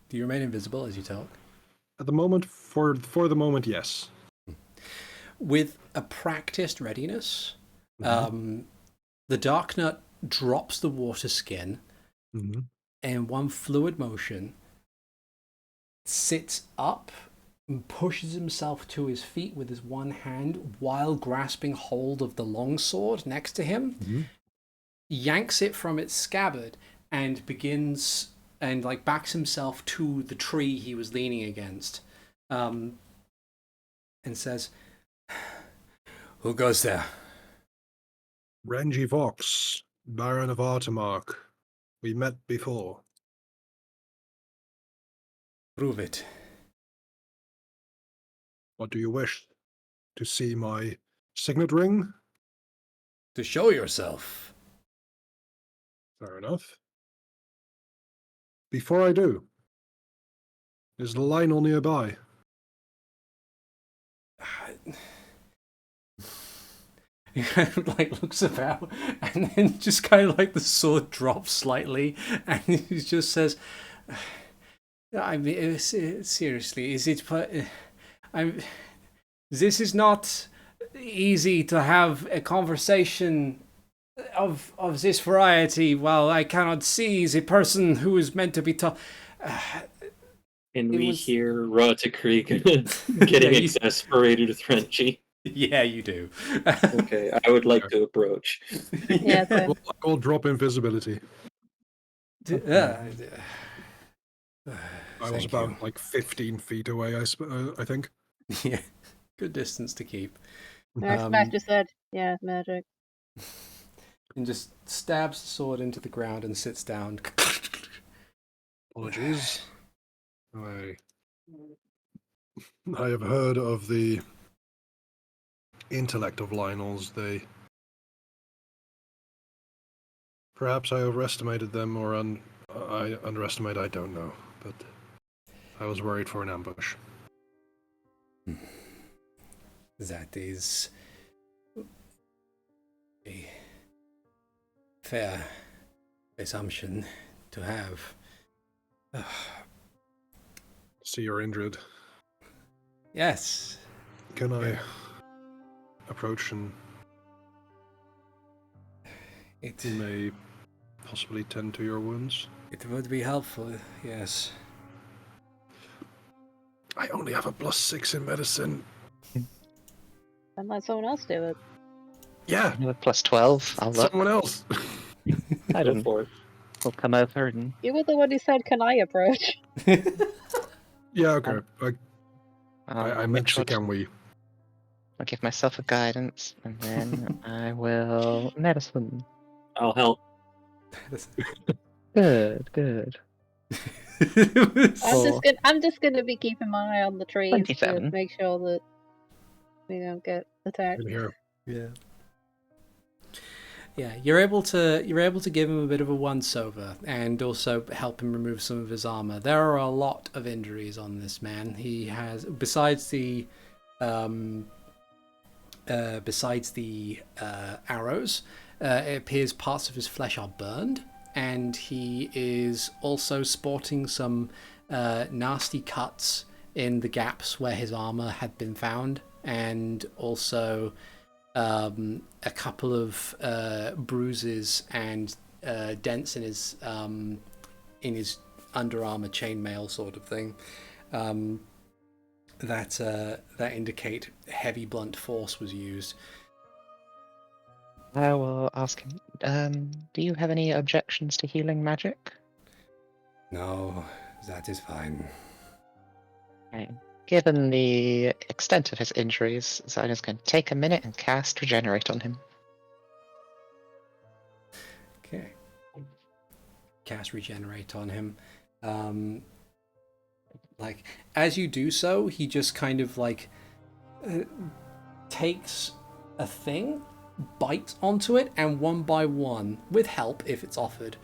Do you remain invisible as you talk? At the moment, for the moment, yes. With a practiced readiness, the darknut drops the water skin, and one fluid motion sits up and pushes himself to his feet with his one hand while grasping hold of the longsword next to him, yanks it from its scabbard, and begins and backs himself to the tree he was leaning against, and says, "Who goes there?" Renji Vox, Baron of Artemark. We met before. Prove it. What do you wish? To see my signet ring? To show yourself. Fair enough. Before I do, is Lionel nearby? He kind of like looks about, and then just kind of like the sword drops slightly, and he just says, "I mean, seriously, is it? I'm. This is not easy to have a conversation of this variety while I cannot see the person who is meant to be taught." And It we was- hear Rotger Yeah, getting you- exasperated with Renji. Yeah, you do. Okay, I would like to approach. Yeah, so I will drop invisibility. Uh, I was thank about you. like 15 feet away, I think. Yeah, good distance to keep. I smacked his head. Yeah, magic. And just stabs the sword into the ground and sits down. Apologies. I have heard of the intellect of Lionel's. Perhaps I overestimated them, or I underestimated. I don't know, but I was worried for an ambush. That is a fair assumption to have. See, you're injured. Yes. Can I Yeah. approach and It you may possibly tend to your wounds? it would be helpful, yes. I only have a +6 in medicine. And let someone else do it. Yeah, Another +12. I'll look. someone else. I Go don't. for it. We'll come over and. You were the one who said, "Can I approach?" Yeah, okay. I'll I make meant sure to, can we? I'll give myself a guidance, and then I will medicine. I'll help. Good. I'm just gonna be keeping my eye on the trees 27. to make sure that we don't get attacked. In here. Yeah. Yeah, you're able to give him a bit of a once over and also help him remove some of his armor. There are a lot of injuries on this man. He has, besides the arrows, it appears parts of his flesh are burned, and he is also sporting some nasty cuts in the gaps where his armor had been found, and also a couple of bruises and dents in his under armor chainmail sort of thing that indicate heavy blunt force was used. I will ask him. Do you have any objections to healing magic? No, that is fine. Okay. Given the extent of his injuries, Zion's going to take a minute and cast Regenerate on him. Okay. Cast Regenerate on him. Like, as you do so, he just kind of like takes a thing, bites onto it, and one by one, with help if it's offered,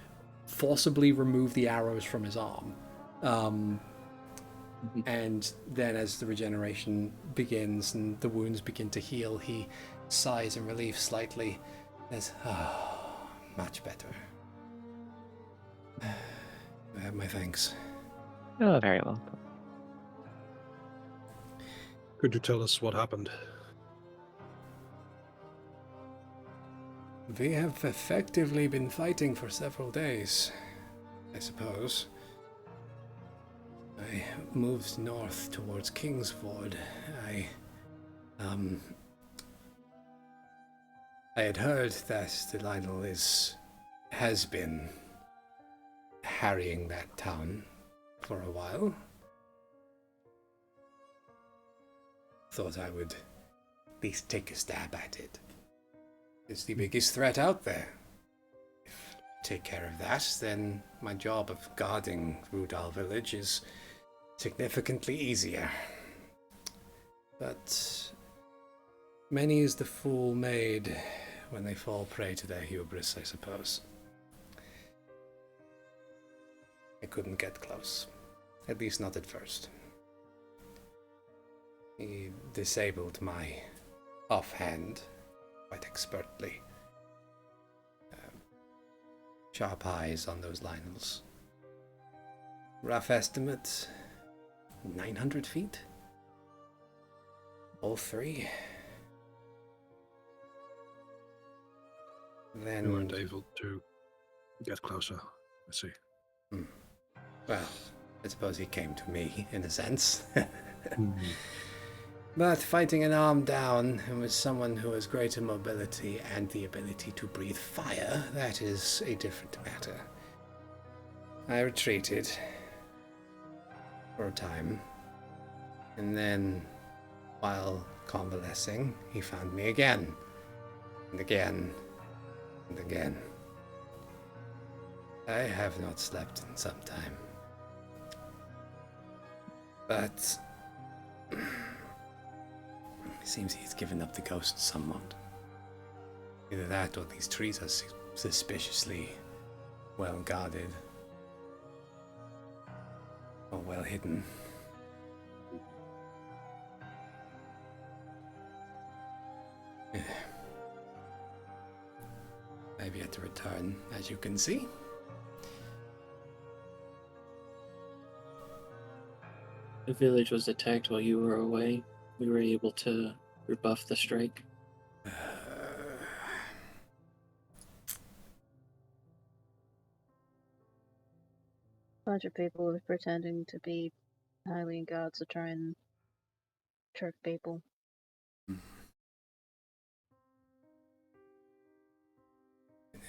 forcibly remove the arrows from his arm. And then as the regeneration begins and the wounds begin to heal, he sighs in relief slightly. Says, "Oh, much better. You have my thanks." Oh, very well. Could you tell us what happened? We have effectively been fighting for several days, I suppose. I moved north towards Kingsford. I had heard that the Lionel has been harrying that town for a while. Thought I would at least take a stab at it. It's the biggest threat out there. If I take care of that, then my job of guarding Rudal village is significantly easier. But many is the fool made when they fall prey to their hubris, I suppose. I couldn't get close. At least not at first. He disabled my offhand quite expertly. Sharp eyes on those Lionels. Rough estimate, 900 feet? All three? Then... You weren't able to get closer, I see. Well, I suppose he came to me, in a sense. Mhm. But fighting an arm down and with someone who has greater mobility and the ability to breathe fire, that is a different matter. I retreated for a time, and then, while convalescing, he found me again, and again, and again. I have not slept in some time. But it seems he's given up the ghost somewhat. Either that or these trees are suspiciously well guarded. Or well hidden. I've yet to return, as you can see. The village was attacked while you were away. We were able to rebuff the strike. Bunch of people were pretending to be Hylian gods to try and trick people. An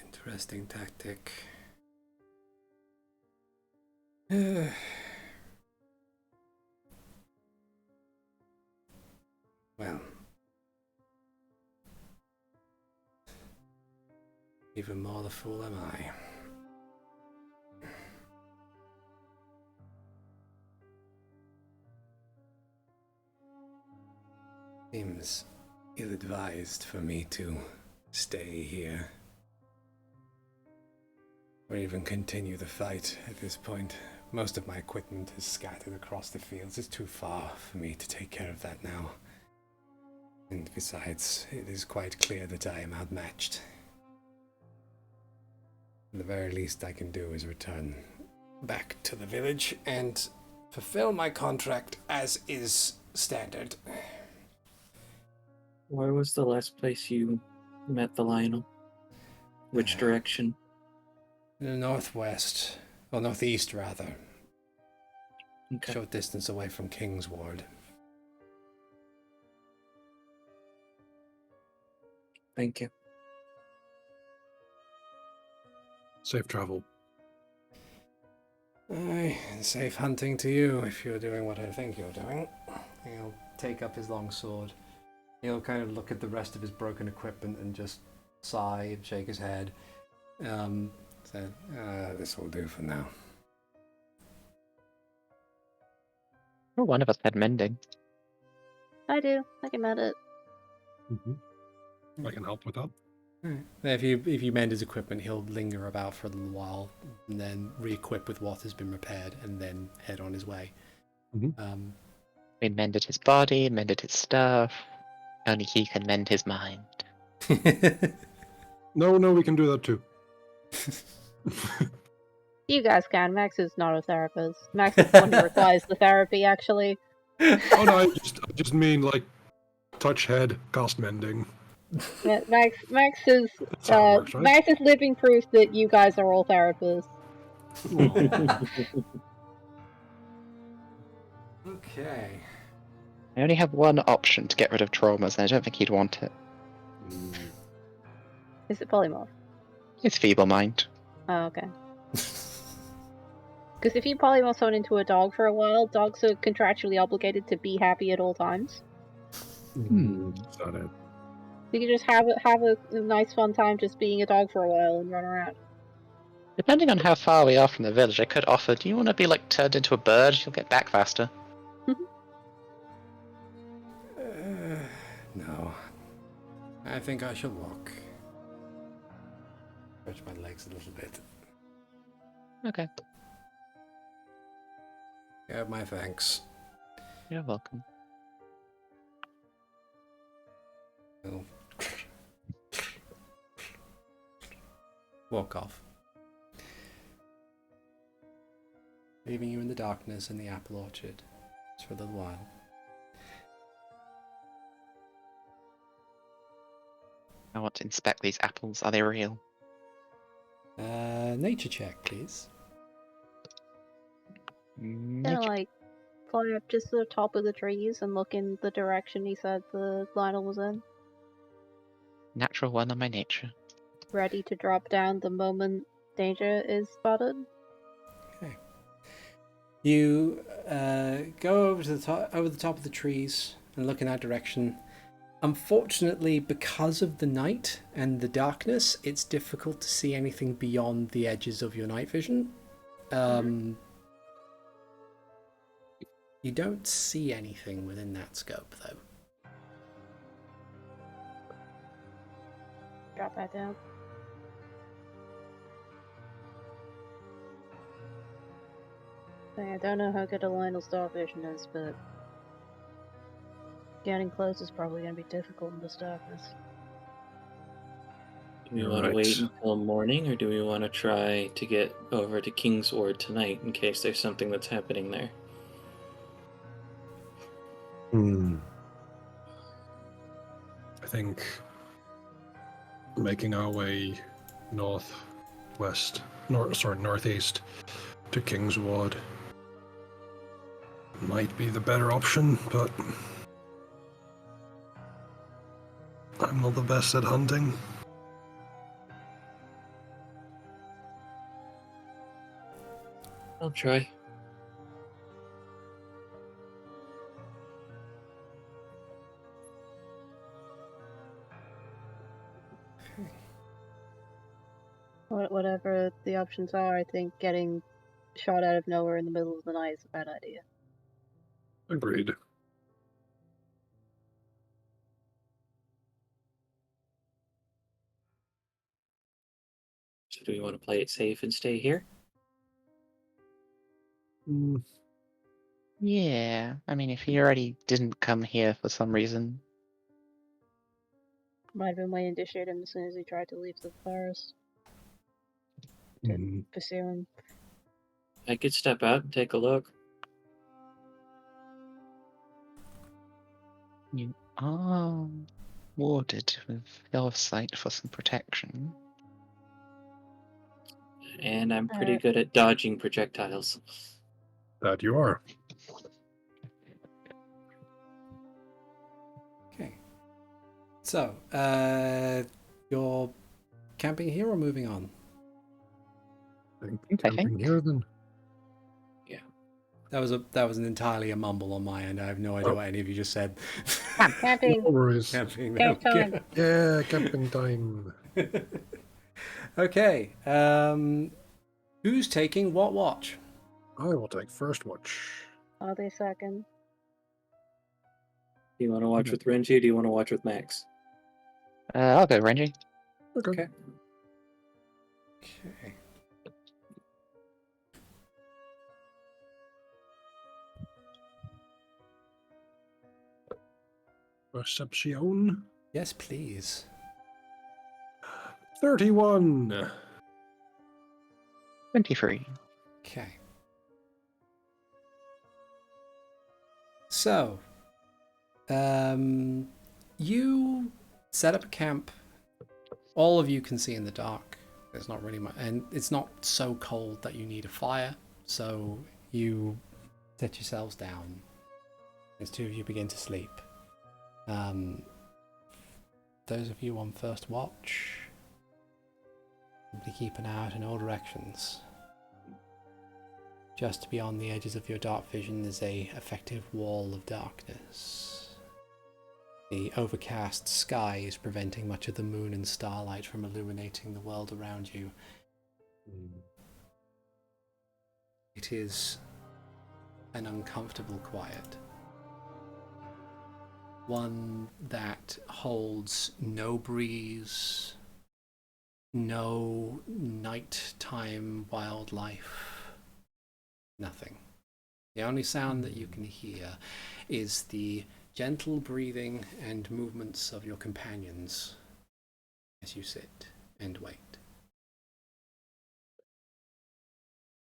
interesting tactic. Well, even more the fool am I. Seems ill-advised for me to stay here. Or even continue the fight at this point. Most of my equipment is scattered across the fields. It's too far for me to take care of that now. And besides, it is quite clear that I am outmatched. The very least I can do is return back to the village and fulfill my contract as is standard. Where was the last place you met the Lionel? Which direction? In the northwest, or northeast rather. Okay. Short distance away from Kingsward. Thank you. Safe travel. Aye, safe hunting to you if you're doing what I think you're doing. He'll take up his long sword. He'll kind of look at the rest of his broken equipment and just sigh and shake his head. This will do for now. Oh, one of us had mending. I do. I can mend it. I can help with that. Right. If you mend his equipment, he'll linger about for a little while and then re-equip with what has been repaired and then head on his way. We mended his body, mended his stuff. Only he can mend his mind. No, we can do that too. You guys can. Max is not a therapist. Max is the one who requires the therapy, actually. Oh no, I just mean like touch head, cast mending. Yeah, Max is That's how it works, right? Max is living proof that you guys are all therapists. Okay. I only have one option to get rid of traumas, and I don't think he'd want it. Is it polymorph? It's feeble mind. Oh, okay. Because if you polymorph someone into a dog for a while, dogs are contractually obligated to be happy at all times. Is that it? You can just have a nice fun time just being a dog for a while and run around. Depending on how far we are from the village, I could offer, do you want to be like turned into a bird? You'll get back faster. No. I think I shall walk. Stretch my legs a little bit. Okay. Yeah, my thanks. You're welcome. I'll walk off, leaving you in the darkness in the apple orchard just for a little while. I want to inspect these apples. Are they real? Nature check, please. Gonna like fly up just to the top of the trees and look in the direction he said the Lionel was in. Natural one on my nature. Ready to drop down the moment danger is spotted. Okay. You go over the top of the trees and look in that direction. Unfortunately, because of the night and the darkness, it's difficult to see anything beyond the edges of your night vision. You don't see anything within that scope, though. Drop that down. I don't know how good a Lionel's dark vision is, but getting close is probably going to be difficult in this darkness. Do we You're want to right. wait until morning, or do we want to try to get over to Kingsward tonight in case there's something that's happening there? I think making our way northeast to Kingswood might be the better option, but I'm not the best at hunting. I'll try. Whatever the options are, I think getting shot out of nowhere in the middle of the night is a bad idea. Agreed. So do we want to play it safe and stay here? Yeah, I mean, if he already didn't come here for some reason. Might have been waiting to shoot him as soon as he tried to leave the forest. To pursue him. I could step out and take a look. You are warded with your sight for some protection. And I'm pretty good at dodging projectiles. That you are. Okay. So, you're camping here or moving on? I think I camping think. here then. That was an entirely a mumble on my end. I have no idea what any of you just said. Camping! No worries. Camping. Camp no. time! Yeah, camping time. Okay. Who's taking what watch? I will take first watch. I'll do second. Do you want to watch with Renji, or do you want to watch with Max? I'll go, Renji. Okay. Okay. Perception. Yes, please. 31. 23. Okay. So, you set up a camp. All of you can see in the dark. There's not really much, and it's not so cold that you need a fire. So you set yourselves down. As two of you begin to sleep. Those of you on first watch, simply keep an eye out in all directions. Just beyond the edges of your dark vision is a effective wall of darkness. The overcast sky is preventing much of the moon and starlight from illuminating the world around you. It is an uncomfortable quiet. One that holds no breeze, no nighttime wildlife, nothing. The only sound that you can hear is the gentle breathing and movements of your companions as you sit and wait.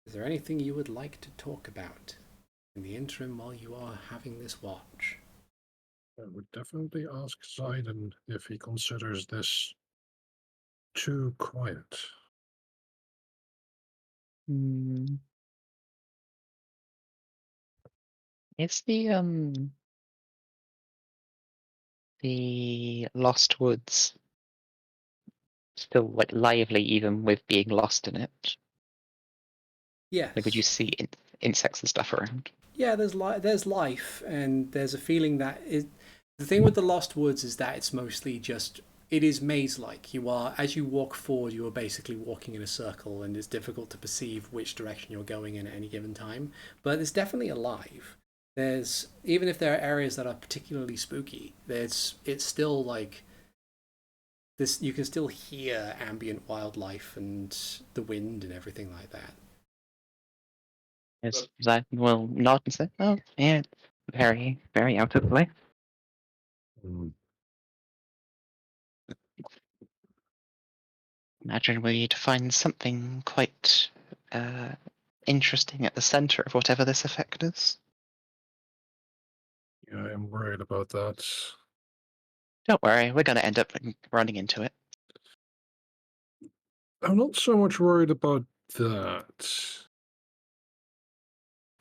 Is there anything you would like to talk about in the interim while you are having this watch? I would definitely ask Zayden if he considers this too quiet. Is the Lost Woods still like lively even with being lost in it? Yes. Like, would you see insects and stuff around? Yeah, there's life, and there's a feeling that the thing with the Lost Woods is that it's mostly just, it is maze-like. You are, as you walk forward, you are basically walking in a circle, and it's difficult to perceive which direction you're going in at any given time. But it's definitely alive. There's, even if there are areas that are particularly spooky, it's still like this. You can still hear ambient wildlife and the wind and everything like that. Yes, I will nod and say, "Oh, yeah, it's very, very out of the way." Imagine we need to find something quite interesting at the center of whatever this effect is. Yeah, I am worried about that. Don't worry, we're going to end up running into it. I'm not so much worried about that,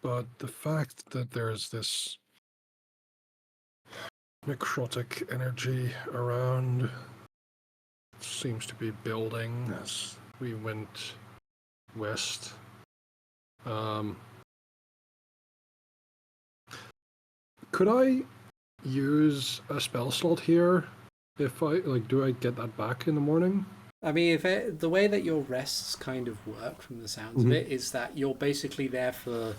but the fact that there's this necrotic energy around seems to be building as we went west. Could I use a spell slot here? If I do I get that back in the morning? I mean, the way that your rests kind of work from the sounds of it is that you're basically there for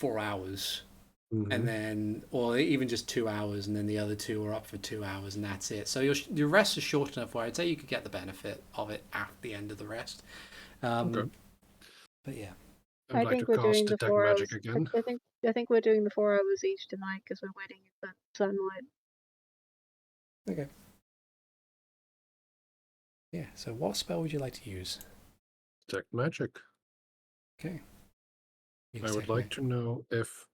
4 hours, and then, or even just 2 hours, and then the other 2 are up for 2 hours, and that's it. So your rest is short enough where I'd say you could get the benefit of it at the end of the rest. Okay. But yeah. I would like to cast detect magic again. I think we're doing the 4 hours each tonight because we're waiting for sunlight. Okay. Yeah. So what spell would you like to use? Detect magic. Okay. I would like to know if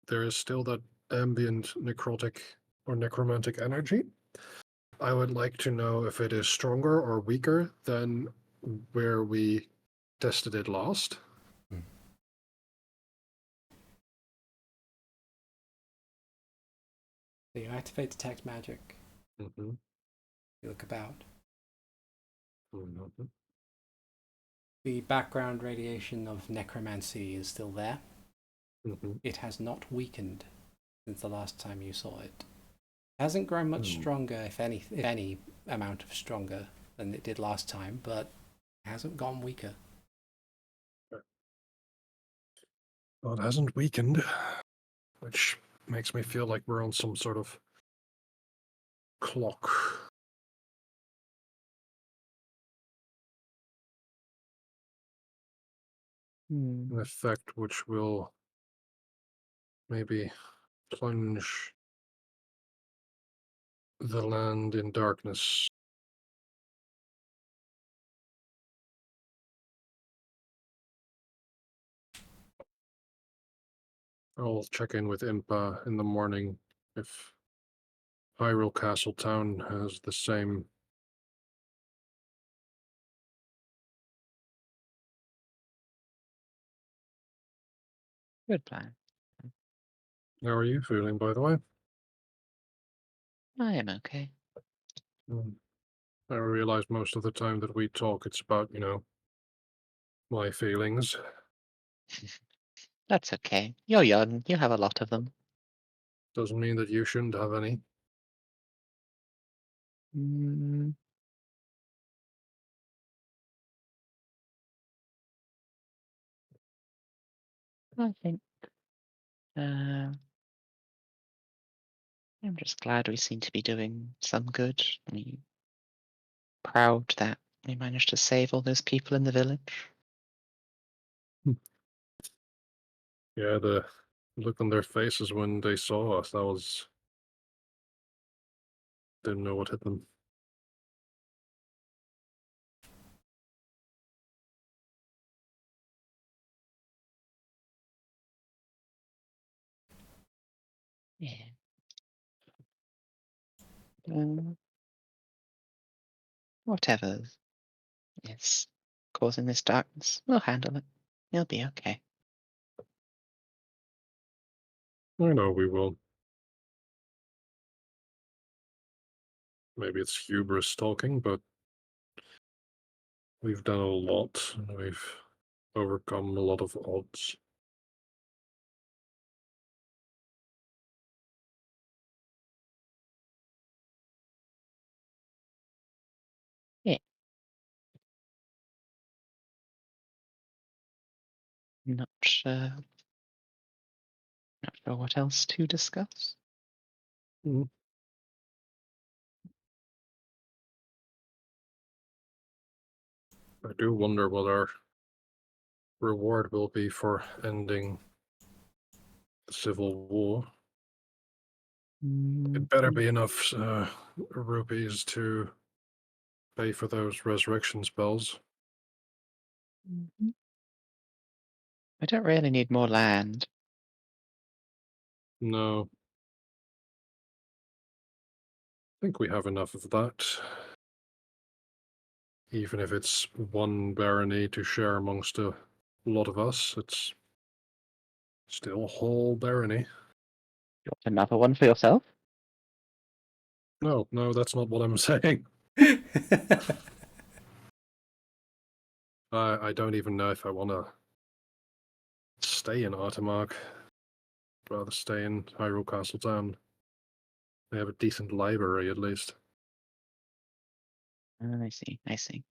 there is still that ambient necrotic or necromantic energy. I would like to know if it is stronger or weaker than where we tested it last. So you activate detect magic. You look about. The background radiation of necromancy is still there. It has not weakened since the last time you saw it. It hasn't grown much stronger, if any amount of stronger than it did last time, but it hasn't gone weaker. Well, it hasn't weakened, which makes me feel like we're on some sort of clock. An effect which will maybe plunge the land in darkness. I'll check in with Impa in the morning if Hyrule Castle Town has the same. Good plan. How are you feeling, by the way? I am okay. I realize most of the time that we talk, it's about, my feelings. That's okay. You're young. You have a lot of them. Doesn't mean that you shouldn't have any. I think I'm just glad we seem to be doing some good. I'm proud that we managed to save all those people in the village. Yeah, the look on their faces when they saw us, that was... Didn't know what hit them. Yeah. Whatever is causing this darkness, we'll handle it. You'll be okay. I know we will. Maybe it's hubris talking, but we've done a lot, and we've overcome a lot of odds. Yeah. Not sure what else to discuss. Mhm. I do wonder what our reward will be for ending the civil war. It better be enough rupees to pay for those resurrection spells. Mhm. I don't really need more land. No. I think we have enough of that. Even if it's one barony to share amongst a lot of us, it's still a whole barony. You want another one for yourself? No, that's not what I'm saying. I don't even know if I want to stay in Artemark. I'd rather stay in Hyrule Castle Town. They have a decent library, at least. I see.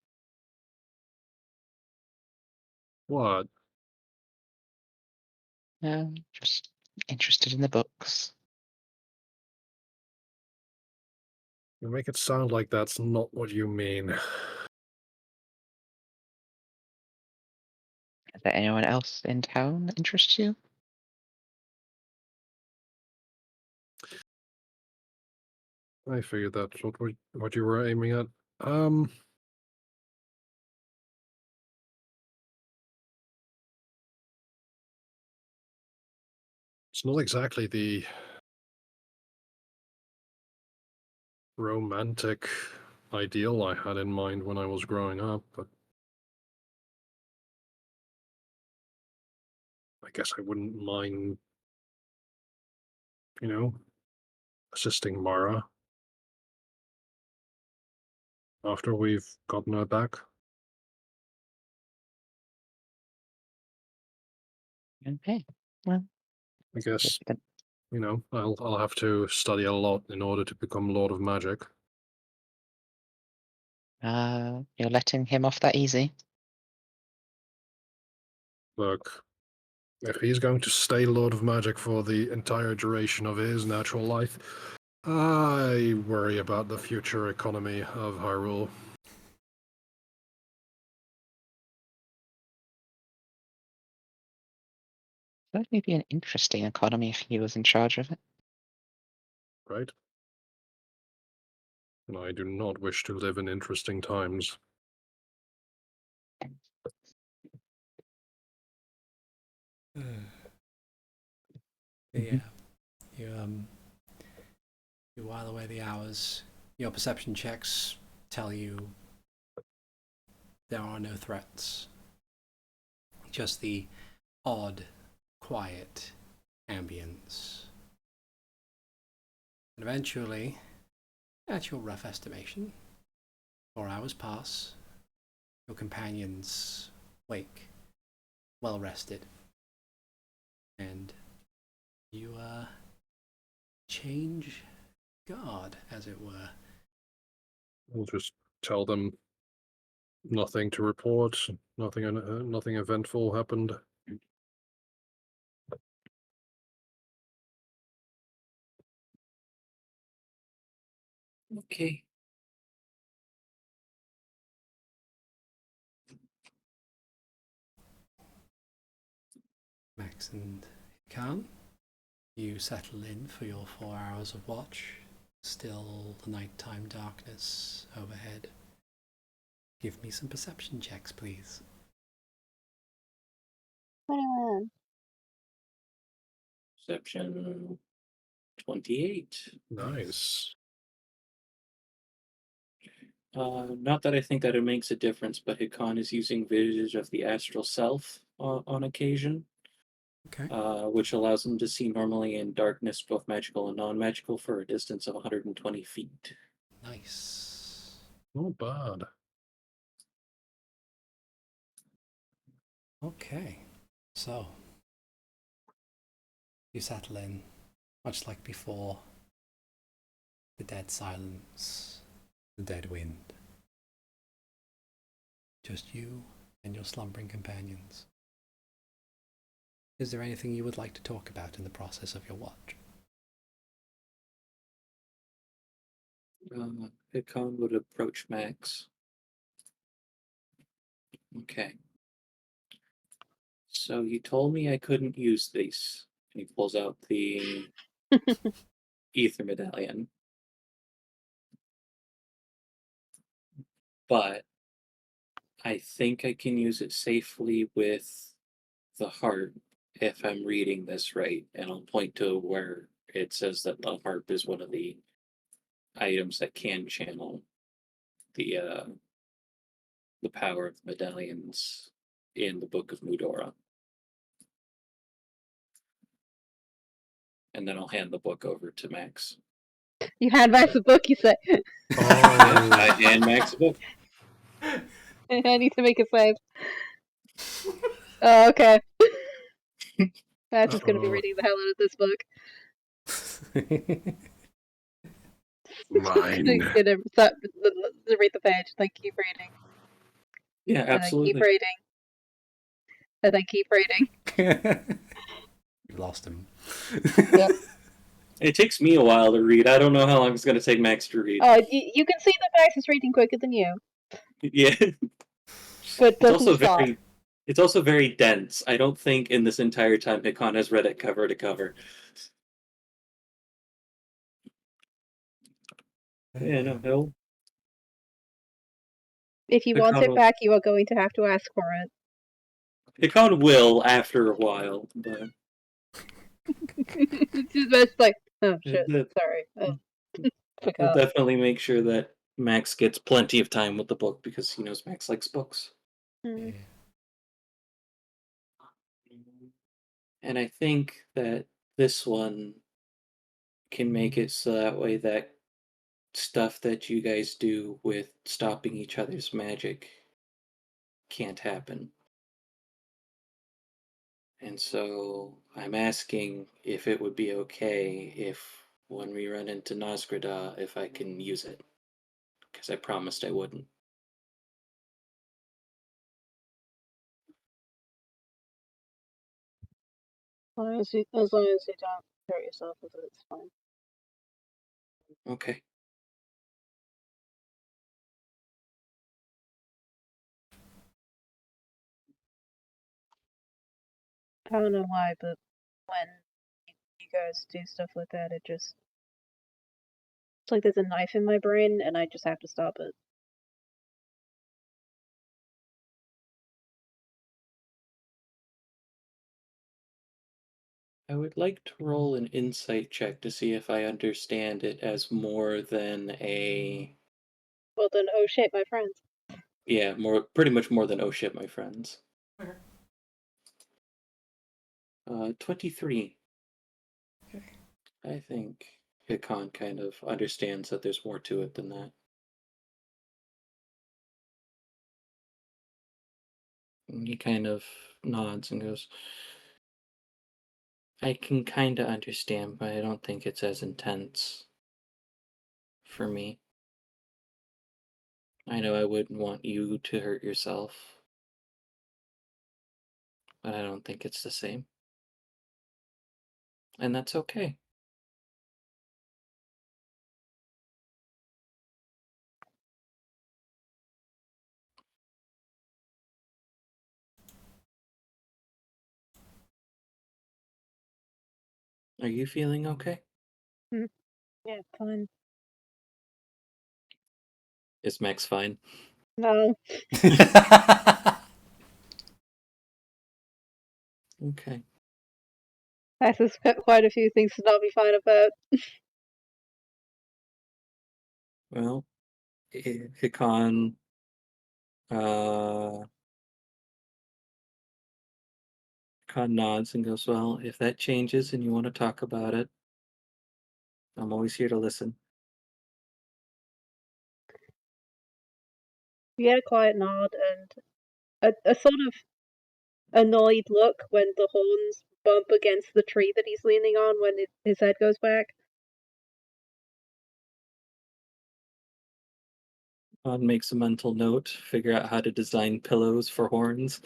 What? Just interested in the books. You make it sound like that's not what you mean. Is there anyone else in town that interests you? I figured that's what you were aiming at. It's not exactly the romantic ideal I had in mind when I was growing up, but I guess I wouldn't mind, assisting Mara after we've gotten her back. Okay. Well, I guess, then, I'll have to study a lot in order to become Lord of Magic. you're letting him off that easy? Look, if he's going to stay Lord of Magic for the entire duration of his natural life, I worry about the future economy of Hyrule. Certainly be an interesting economy if he was in charge of it. Right? And I do not wish to live in interesting times. Yeah, you while away the hours. Your perception checks tell you there are no threats. Just the odd, quiet ambience. And eventually, at your rough estimation, 4 hours pass. Your companions wake, well rested, and you change guard, as it were. We'll just tell them nothing to report, nothing eventful happened. Okay. Max and Hikan, you settle in for your 4 hours of watch. Still the nighttime darkness overhead. Give me some perception checks, please. 21. Perception 28. Nice. Not that I think that it makes a difference, but Hikan is using Visage of the Astral Self on occasion, Okay. which allows him to see normally in darkness, both magical and non-magical, for a distance of 120 feet. Nice. Not bad. Okay. So, you settle in, much like before. The dead silence, the dead wind. Just you and your slumbering companions. Is there anything you would like to talk about in the process of your watch? Hikan would approach Max. Okay. So you told me I couldn't use these. And he pulls out the ether medallion. But I think I can use it safely with the harp if I'm reading this right. And I'll point to where it says that the harp is one of the items that can channel the power of the medallions in the Book of Mudora. And then I'll hand the book over to Max. You hand Max the book, you say. I hand Max a book. I need to make a save. Oh, okay. Max is going to be reading the hell out of this book. Mine. Gonna read the page, then keep reading. Yeah, absolutely. And then keep reading. And then keep reading. You lost him. Yep. It takes me a while to read. I don't know how long it's going to take Max to read. You can see that Max is reading quicker than you. Yeah. But It's also stop. it's also very dense. I don't think in this entire time Hikan has read it cover to cover. Yeah, no. If you want it back, you are going to have to ask for it. Hikan will after a while, but It's like, oh shit, sorry. He'll definitely make sure that Max gets plenty of time with the book because he knows Max likes books. Yeah. And I think that this one can make it so that way that stuff that you guys do with stopping each other's magic can't happen. And so I'm asking if it would be okay if when we run into Nosgrada, if I can use it. Because I promised I wouldn't. As long as you don't hurt yourself with it, it's fine. Okay. I don't know why, but when you guys do stuff like that, it's like there's a knife in my brain and I just have to stop it. I would like to roll an insight check to see if I understand it as more than a... Well then, oh shit, my friends. Yeah, pretty much more than oh shit, my friends. Okay. 23. Okay. I think Hikan kind of understands that there's more to it than that. And he kind of nods and goes, I can kind of understand, but I don't think it's as intense for me. I know I wouldn't want you to hurt yourself, but I don't think it's the same. And that's okay. Are you feeling okay? Yeah, fine. Is Max fine? No, Okay. I suspect quite a few things to not be fine about. Well, Hikan Hikan nods and goes, well, if that changes and you want to talk about it, I'm always here to listen. He had a quiet nod and a sort of annoyed look when the horns bump against the tree that he's leaning on when his head goes back. On makes a mental note, figure out how to design pillows for horns.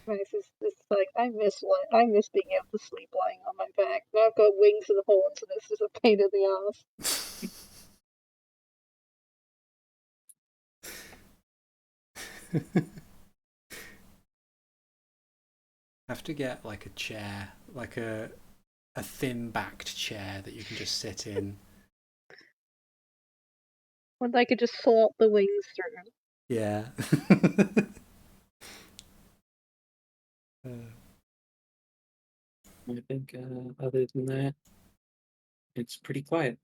It's like I miss being able to sleep lying on my back. Now I've got wings and horns, and it's just a pain in the ass. Have to get like a chair, like a thin-backed chair that you can just sit in. When I could just slot the wings through. Yeah. I think other than that, it's pretty quiet.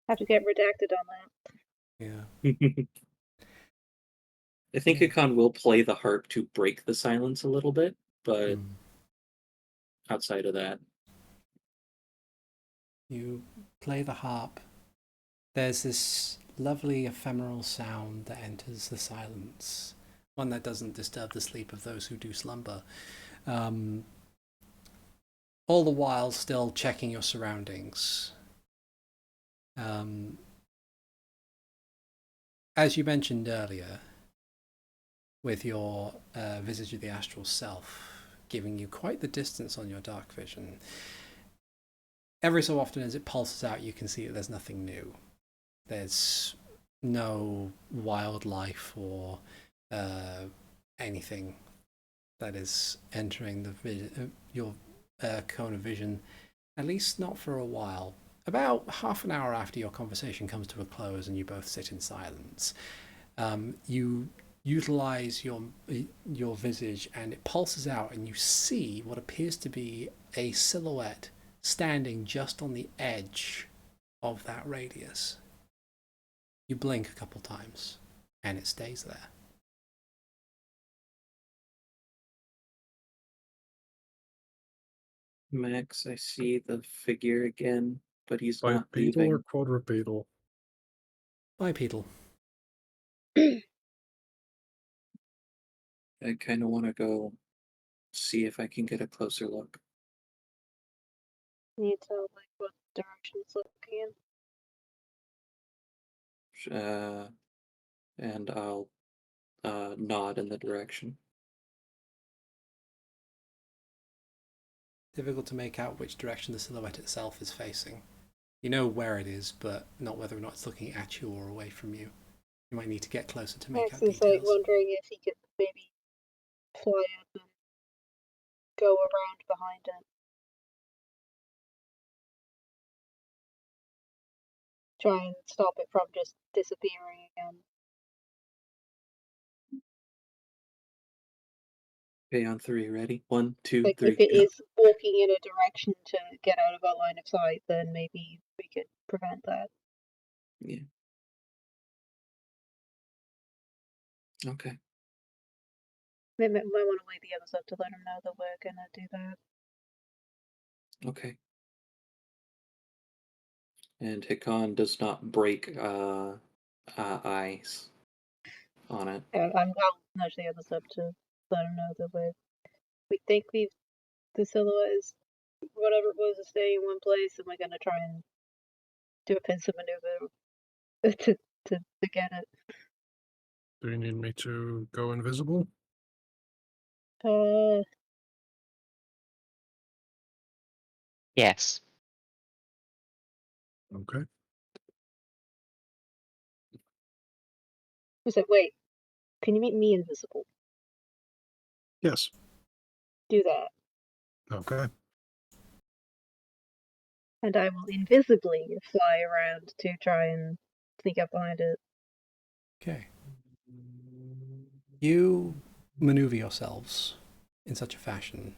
Have to get redacted on that. Yeah. I think Hikan will play the harp to break the silence a little bit, but outside of that. You play the harp. There's this lovely ephemeral sound that enters the silence, one that doesn't disturb the sleep of those who do slumber. All the while still checking your surroundings. As you mentioned earlier, with your visage of the astral self giving you quite the distance on your dark vision, every so often as it pulses out, you can see that there's nothing new. There's no wildlife or anything that is entering your cone of vision, at least not for a while. About half an hour after your conversation comes to a close and you both sit in silence, you utilize your visage and it pulses out and you see what appears to be a silhouette standing just on the edge of that radius. You blink a couple times and it stays there. Max, I see the figure again, but he's not Bipedal leaving. or quadrupedal? Bipedal. I kind of want to go see if I can get a closer look. Can you tell like what direction it's looking in? And I'll nod in the direction. Difficult to make out which direction the silhouette itself is facing. You know where it is, but not whether or not it's looking at you or away from you. You might need to get closer to make out Max is details. like wondering if he could maybe fly up and go around behind it. Try and stop it from just disappearing again. Okay, on 3, ready? 1, 2, Like 3. if it is walking in a direction to get out of our line of sight, then maybe we could prevent that. Yeah. Okay. We might want to wake the others up to let them know that we're gonna do that. Okay. And Hikan does not break ice on it. I'll nudge the others up to let them know that we think the silhouette is whatever it was is staying in one place, and we're gonna try and do a pincer maneuver to get it. Do you need me to go invisible? Yes. Okay. Who said, wait, can you make me invisible? Yes. Do that. Okay. And I will invisibly fly around to try and sneak up behind it. Okay. You maneuver yourselves in such a fashion.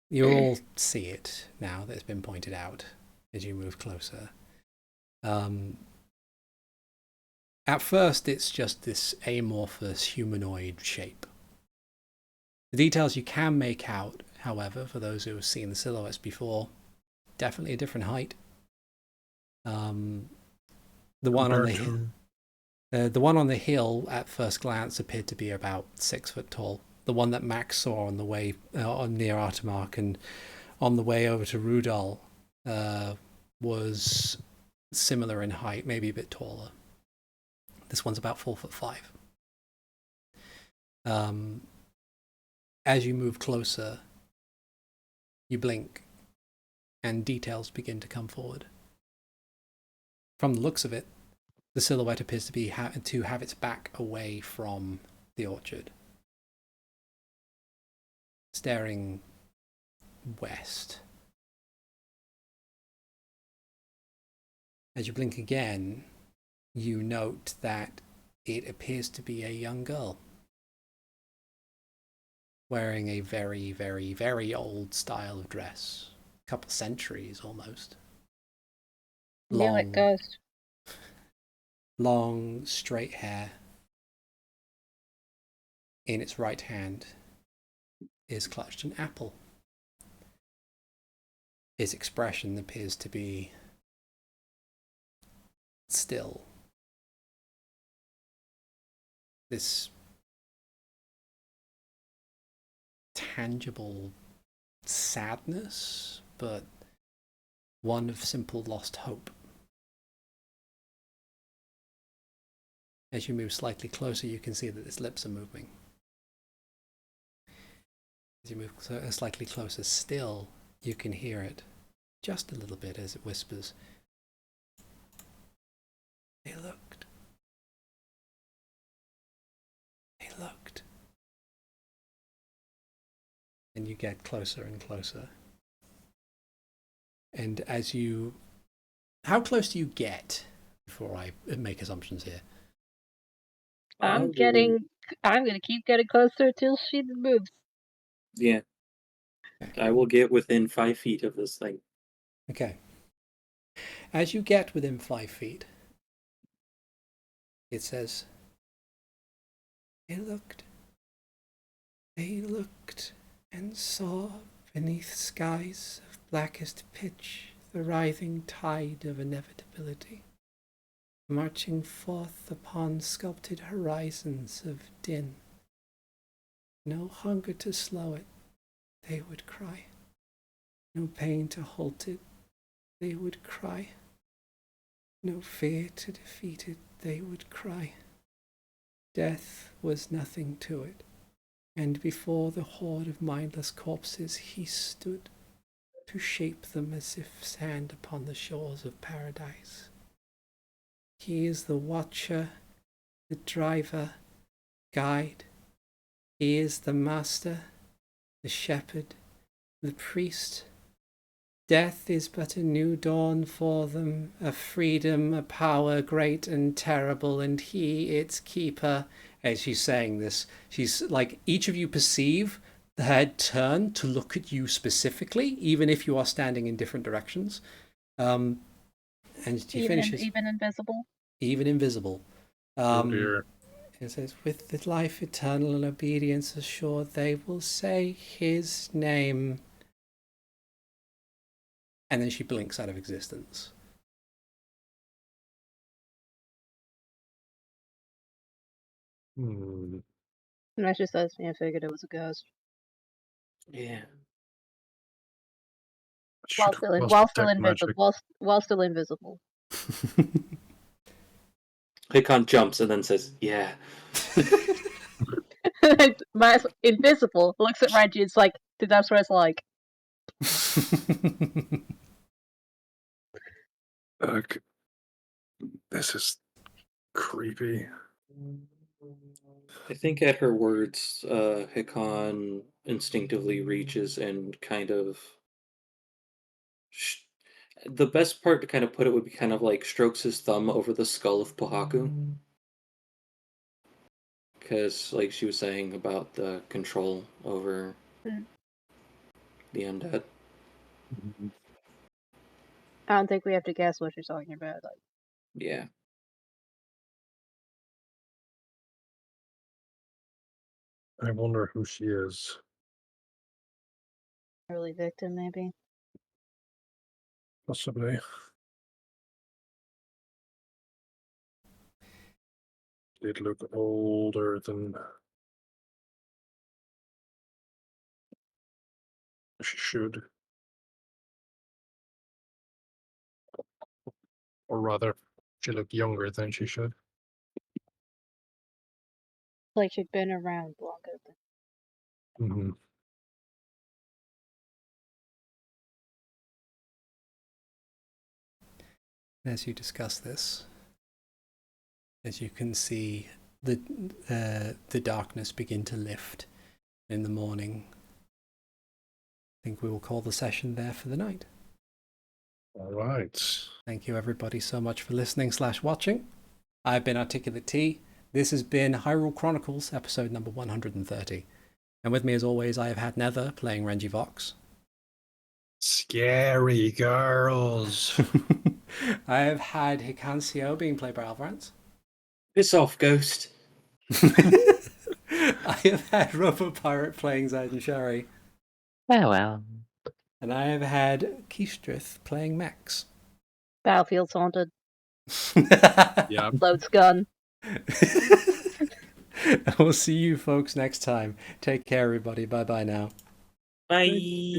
You all see it now that it's been pointed out as you move closer. At first, it's just this amorphous humanoid shape. The details you can make out, however, for those who have seen the silhouettes before, definitely a different height. The one on the hill at first glance appeared to be about 6 foot tall. The one that Max saw on the way near Artemark and on the way over to Rudal was similar in height, maybe a bit taller. This one's about 4'5". As you move closer, you blink, and details begin to come forward. From the looks of it, the silhouette appears to be to have its back away from the orchard, staring west. As you blink again, you note that it appears to be a young girl, wearing a very, very, very old style of dress, a couple centuries almost. Yeah, it goes. Long, straight hair. In its right hand is clutched an apple. Its expression appears to be still. This tangible sadness, but one of simple lost hope. As you move slightly closer, you can see that its lips are moving. As you move slightly closer still, you can hear it just a little bit as it whispers, "They looked. They looked." And you get closer and closer. And as you... How close do you get before I make assumptions here? I'm gonna keep getting closer till she moves. Yeah. Okay. I will get within 5 feet of this thing. Okay. As you get within 5 feet, it says, They looked and saw beneath skies of blackest pitch the writhing tide of inevitability, marching forth upon sculpted horizons of din. No hunger to slow it, they would cry. No pain to halt it, they would cry. No fear to defeat it, they would cry. Death was nothing to it, and before the horde of mindless corpses he stood, to shape them as if sand upon the shores of paradise. He is the watcher, the driver, guide. He is the master, the shepherd, the priest. Death is but a new dawn for them, a freedom, a power great and terrible, and he its keeper. As she's saying this, she's like, each of you perceive the head turn to look at you specifically, even if you are standing in different directions. And she finishes. Even invisible? Even invisible. Oh dear. It says, with the life eternal and obedience assured, they will say his name. And then she blinks out of existence. Hmm. And that just says me, I figured it was a ghost. Yeah. While still invisible. While still invisible. Hikan jumps and then says, "Yeah." Invisible looks at Renji, it's like, dude, that's what it's like. Okay. This is creepy. I think at her words, Hikan instinctively reaches and kind of. The best part to kind of put it would be kind of like strokes his thumb over the skull of Pohaku. Because, like she was saying about the control over Mm. the undead. I don't think we have to guess what you're talking about. Like, Yeah. I wonder who she is. early victim, maybe. Possibly. Did look older than she should. Or rather, she looked younger than she should. Like she'd been around longer than. Mm-hmm. As you discuss this, as you can see the darkness begin to lift in the morning, I think we will call the session there for the night. All right. Thank you everybody so much for listening / watching. I've been ArticulateT. This has been Hyrule Chronicles, episode number 130. And with me as always, I have had Nether playing Renji Vox. Scary girls. I have had Hikan Sio being played by Alvarez. Piss off, Ghost. I have had Robo Pirate playing Zaiden Shari. Farewell. And I have had Keistrith playing Max. Battlefield's haunted. Yeah. Loads gun. We'll see you folks next time. Take care, everybody. Bye-bye now. Bye.